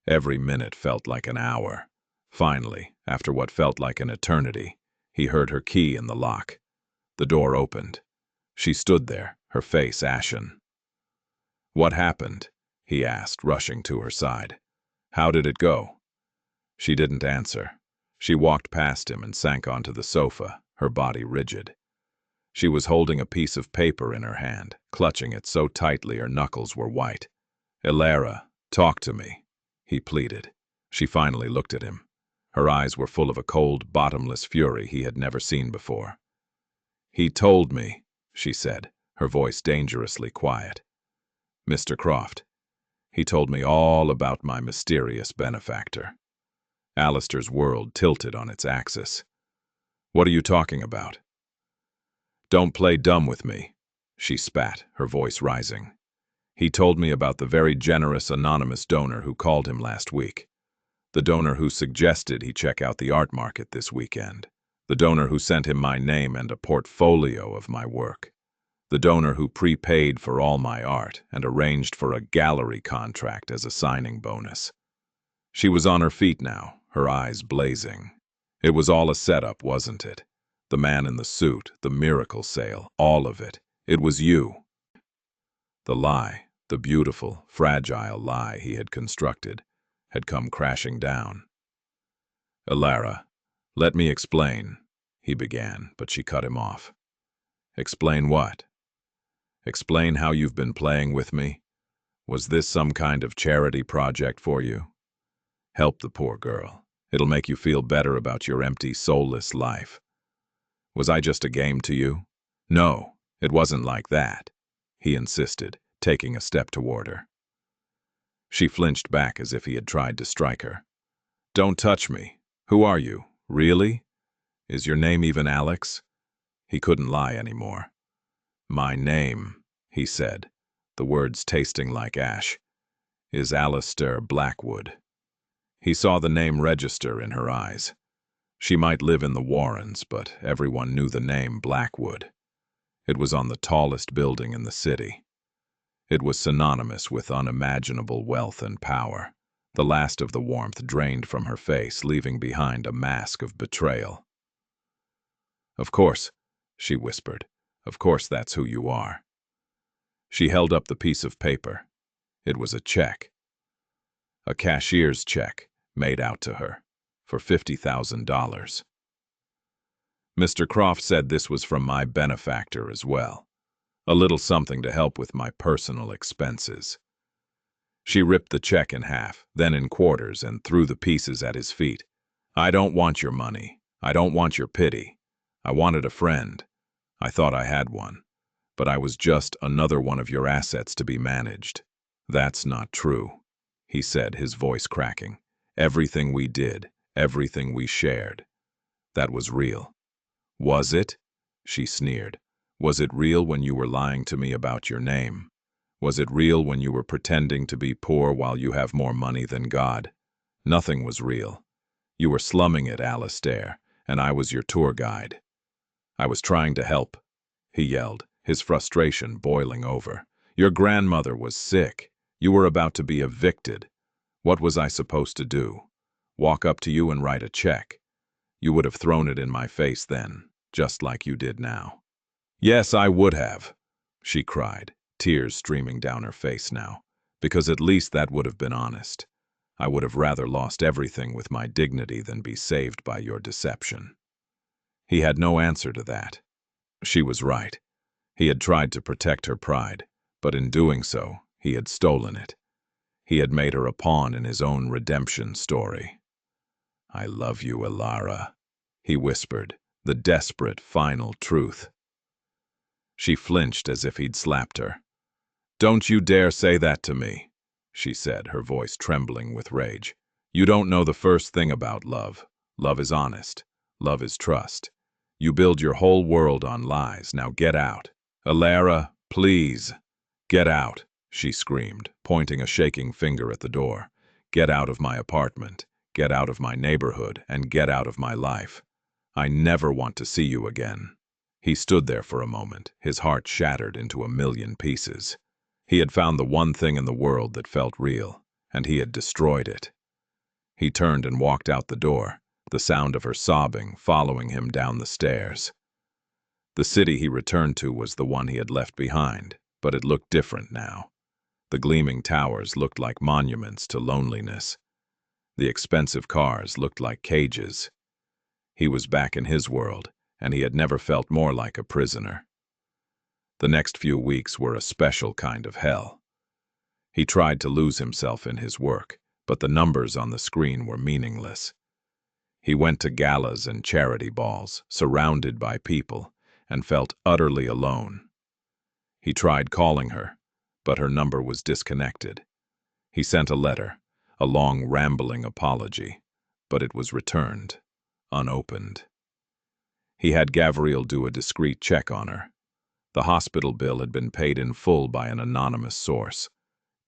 Every minute felt like an hour. Finally, after what felt like an eternity, he heard her key in the lock. The door opened. She stood there, her face ashen. "What happened?" he asked, rushing to her side. "How did it go?" She didn't answer. She walked past him and sank onto the sofa, her body rigid. She was holding a piece of paper in her hand, clutching it so tightly her knuckles were white. "Alara, talk to me," he pleaded. She finally looked at him. Her eyes were full of a cold, bottomless fury he had never seen before. "He told me," she said, her voice dangerously quiet. "Mr. Croft. He told me all about my mysterious benefactor." Alistair's world tilted on its axis. "What are you talking about?" "Don't play dumb with me," she spat, her voice rising. "He told me about the very generous anonymous donor who called him last week. The donor who suggested he check out the art market this weekend. The donor who sent him my name and a portfolio of my work. The donor who prepaid for all my art and arranged for a gallery contract as a signing bonus." She was on her feet now, her eyes blazing. "It was all a setup, wasn't it? The man in the suit, the miracle sale, all of it. It was you." The lie, the beautiful, fragile lie he had constructed, had come crashing down. "Alara, let me explain," he began, but she cut him off. "Explain what?" "Explain how you've been playing with me. Was this some kind of charity project for you? Help the poor girl. It'll make you feel better about your empty, soulless life. Was I just a game to you?" "No, it wasn't like that," he insisted, taking a step toward her. She flinched back as if he had tried to strike her. "Don't touch me. Who are you? Really? Is your name even Alex?" He couldn't lie anymore. "My name," he said, the words tasting like ash, "is Alistair Blackwood." He saw the name register in her eyes. She might live in the Warrens, but everyone knew the name Blackwood. It was on the tallest building in the city. It was synonymous with unimaginable wealth and power. The last of the warmth drained from her face, leaving behind a mask of betrayal. "Of course," she whispered. "Of course that's who you are." She held up the piece of paper. It was a check. A cashier's check, made out to her, for $50,000. "Mr. Croft said this was from my benefactor as well. A little something to help with my personal expenses." She ripped the check in half, then in quarters, and threw the pieces at his feet. "I don't want your money. I don't want your pity. I wanted a friend. I thought I had one. but I was just another one of your assets to be managed. That's not true, he said, his voice cracking. Everything we did, everything we shared, that was real. Was it? She sneered. Was it real when you were lying to me about your name? Was it real when you were pretending to be poor while you have more money than God? Nothing was real. You were slumming it, Alistair, and I was your tour guide. I was trying to help, he yelled, his frustration boiling over. Your grandmother was sick. You were about to be evicted. What was I supposed to do? Walk up to you and write a check? You would have thrown it in my face then, just like you did now. Yes, I would have, she cried, tears streaming down her face now, because at least that would have been honest. I would have rather lost everything with my dignity than be saved by your deception. He had no answer to that. She was right. He had tried to protect her pride, but in doing so, he had stolen it. He had made her a pawn in his own redemption story. I love you, Ilara, he whispered, the desperate, final truth. She flinched as if he'd slapped her. Don't you dare say that to me, she said, her voice trembling with rage. You don't know the first thing about love. Love is honest. Love is trust. You build your whole world on lies. Now get out. Ilara, please. Get out, she screamed, pointing a shaking finger at the door. Get out of my apartment. Get out of my neighborhood, and get out of my life. I never want to see you again. He stood there for a moment, his heart shattered into a million pieces. He had found the one thing in the world that felt real, and he had destroyed it. He turned and walked out the door, the sound of her sobbing following him down the stairs. The city he returned to was the one he had left behind, but it looked different now. The gleaming towers looked like monuments to loneliness. The expensive cars looked like cages. He was back in his world, and he had never felt more like a prisoner. The next few weeks were a special kind of hell. He tried to lose himself in his work, but the numbers on the screen were meaningless. He went to galas and charity balls, surrounded by people, and felt utterly alone. He tried calling her, but her number was disconnected. He sent a letter, a long, rambling apology, but it was returned, unopened. He had Gavriel do a discreet check on her. The hospital bill had been paid in full by an anonymous source.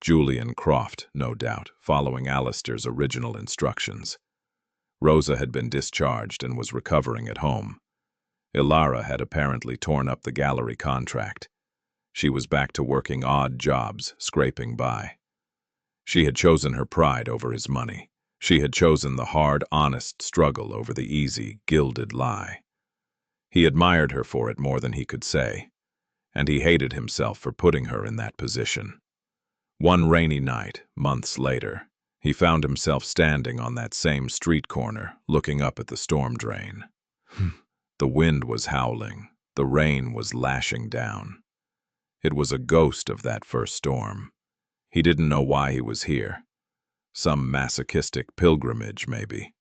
Julian Croft, no doubt, following Alistair's original instructions. Rosa had been discharged and was recovering at home. Ilara had apparently torn up the gallery contract. She was back to working odd jobs, scraping by. She had chosen her pride over his money. She had chosen the hard, honest struggle over the easy, gilded lie. He admired her for it more than he could say, and he hated himself for putting her in that position. One rainy night, months later, he found himself standing on that same street corner, looking up at the storm drain. The wind was howling. The rain was lashing down. It was a ghost of that first storm. He didn't know why he was here. Some masochistic pilgrimage, maybe.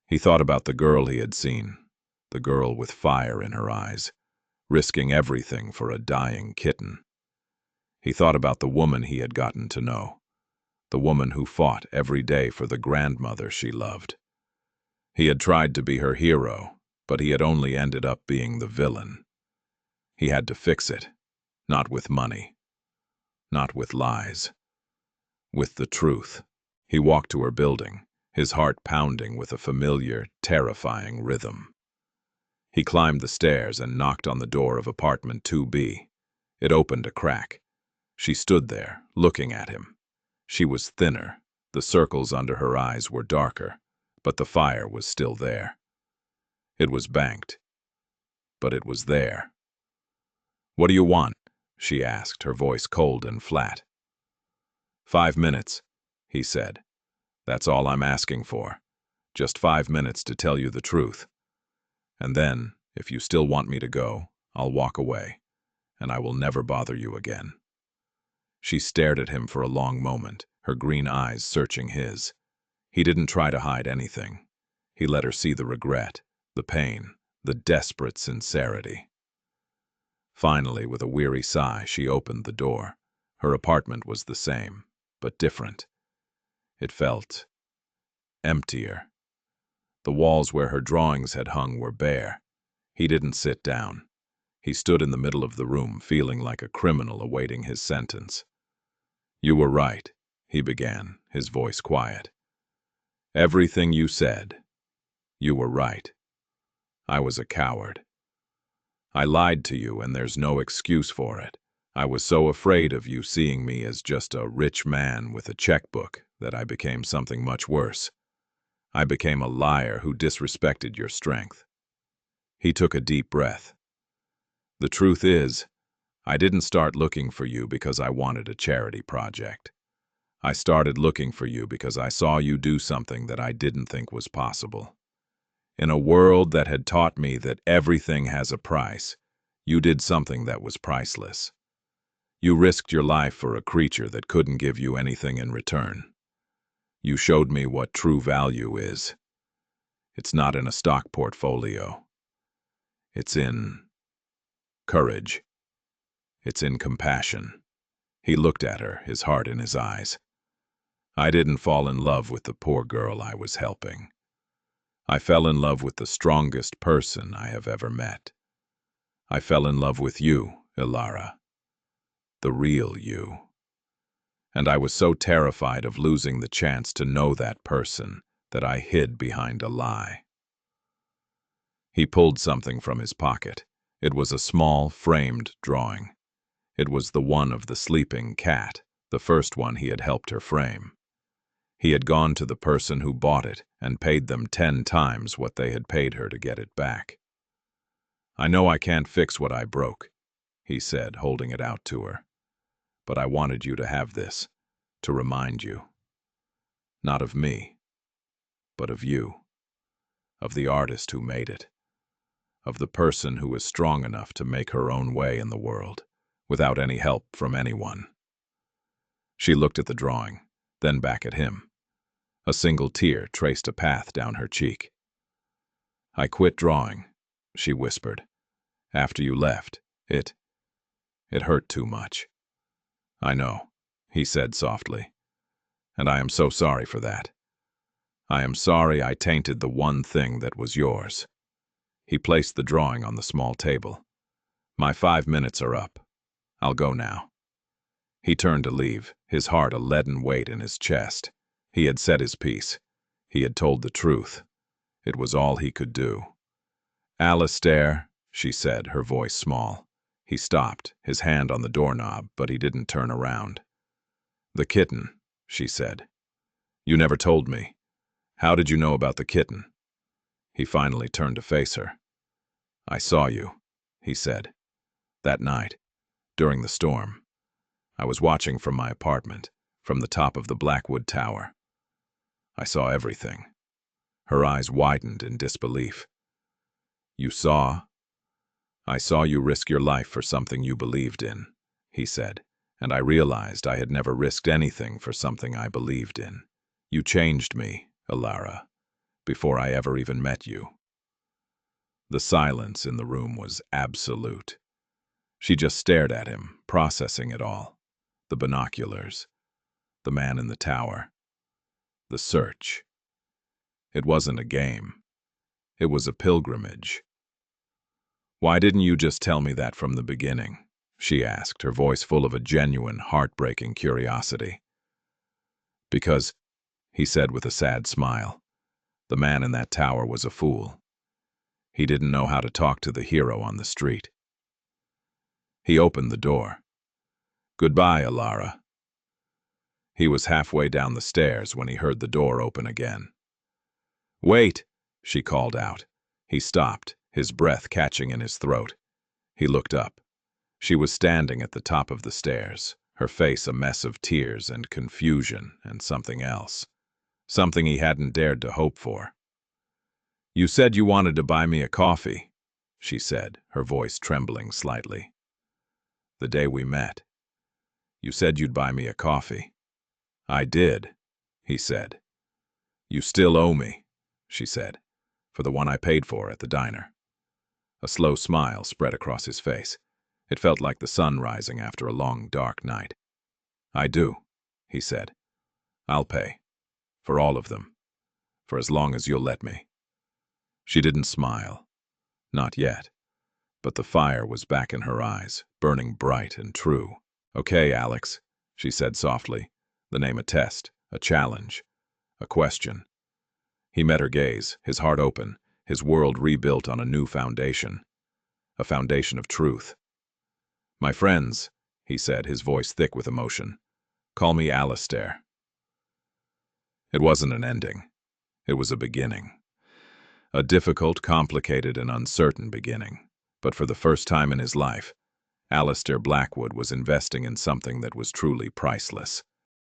He thought about the girl he had seen, the girl with fire in her eyes, risking everything for a dying kitten. He thought about the woman he had gotten to know, the woman who fought every day for the grandmother she loved. He had tried to be her hero, but he had only ended up being the villain. He had to fix it, not with money, not with lies, with the truth. He walked to her building, his heart pounding with a familiar, terrifying rhythm. He climbed the stairs and knocked on the door of apartment 2B. It opened a crack. She stood there, looking at him. She was thinner, the circles under her eyes were darker, but the fire was still there. It was banked, but it was there. "What do you want?" she asked, her voice cold and flat. 5 minutes, he said. "That's all I'm asking for. Just 5 minutes to tell you the truth. And then, if you still want me to go, I'll walk away, and I will never bother you again." She stared at him for a long moment, her green eyes searching his. He didn't try to hide anything. He let her see the regret, the pain, the desperate sincerity. Finally, with a weary sigh, she opened the door. Her apartment was the same, but different. It felt emptier. The walls where her drawings had hung were bare. He didn't sit down. He stood in the middle of the room, feeling like a criminal awaiting his sentence. "You were right," he began, his voice quiet. "Everything you said. You were right. I was a coward. I lied to you, and there's no excuse for it. I was so afraid of you seeing me as just a rich man with a checkbook that I became something much worse. I became a liar who disrespected your strength." He took a deep breath. "The truth is, I didn't start looking for you because I wanted a charity project. I started looking for you because I saw you do something that I didn't think was possible. In a world that had taught me that everything has a price, you did something that was priceless. You risked your life for a creature that couldn't give you anything in return. You showed me what true value is. It's not in a stock portfolio. It's in courage. It's in compassion." He looked at her, his heart in his eyes. "I didn't fall in love with the poor girl I was helping. I fell in love with the strongest person I have ever met. I fell in love with you, Ilara, the real you. And I was so terrified of losing the chance to know that person that I hid behind a lie." He pulled something from his pocket. It was a small, framed drawing. It was the one of the sleeping cat, the first one he had helped her frame. He had gone to the person who bought it and paid them 10 times what they had paid her to get it back. "I know I can't fix what I broke," he said, holding it out to her. "But I wanted you to have this, to remind you. Not of me, but of you. Of the artist who made it. Of the person who is strong enough to make her own way in the world, without any help from anyone." She looked at the drawing, then back at him. A single tear traced a path down her cheek. "I quit drawing," she whispered. "After you left, it hurt too much." "I know," he said softly. "And I am so sorry for that. I am sorry I tainted the one thing that was yours." He placed the drawing on the small table. "My 5 minutes are up. I'll go now." He turned to leave, his heart a leaden weight in his chest. He had said his piece. He had told the truth. It was all he could do. "Alistair," she said, her voice small. He stopped, his hand on the doorknob, but he didn't turn around. "The kitten," she said. "You never told me. How did you know about the kitten?" He finally turned to face her. "I saw you," he said. "That night, during the storm. I was watching from my apartment, from the top of the Blackwood Tower. I saw everything." Her eyes widened in disbelief. "You saw?" "I saw you risk your life for something you believed in," he said, "and I realized I had never risked anything for something I believed in. You changed me, Ilara, before I ever even met you." The silence in the room was absolute. She just stared at him, processing it all. The binoculars, the man in the tower, the search. It wasn't a game. It was a pilgrimage. "Why didn't you just tell me that from the beginning?" she asked, her voice full of a genuine, heartbreaking curiosity. "Because," he said with a sad smile, "the man in that tower was a fool. He didn't know how to talk to the hero on the street." He opened the door. "Goodbye, Ilara." He was halfway down the stairs when he heard the door open again. "Wait!" she called out. He stopped, his breath catching in his throat. He looked up. She was standing at the top of the stairs, her face a mess of tears and confusion and something else. Something he hadn't dared to hope for. "You said you wanted to buy me a coffee," she said, her voice trembling slightly. "The day we met. You said you'd buy me a coffee." "I did," he said. "You still owe me," she said, "for the one I paid for at the diner." A slow smile spread across his face. It felt like the sun rising after a long, dark night. "I do," he said. "I'll pay. For all of them. For as long as you'll let me." She didn't smile. Not yet. But the fire was back in her eyes, burning bright and true. "Okay, Alex," she said softly, the name a test, a challenge, a question. He met her gaze, his heart open, his world rebuilt on a new foundation. A foundation of truth. "My friends," he said, his voice thick with emotion, "call me Alistair." It wasn't an ending. It was a beginning. A difficult, complicated, and uncertain beginning. But for the first time in his life, Alistair Blackwood was investing in something that was truly priceless.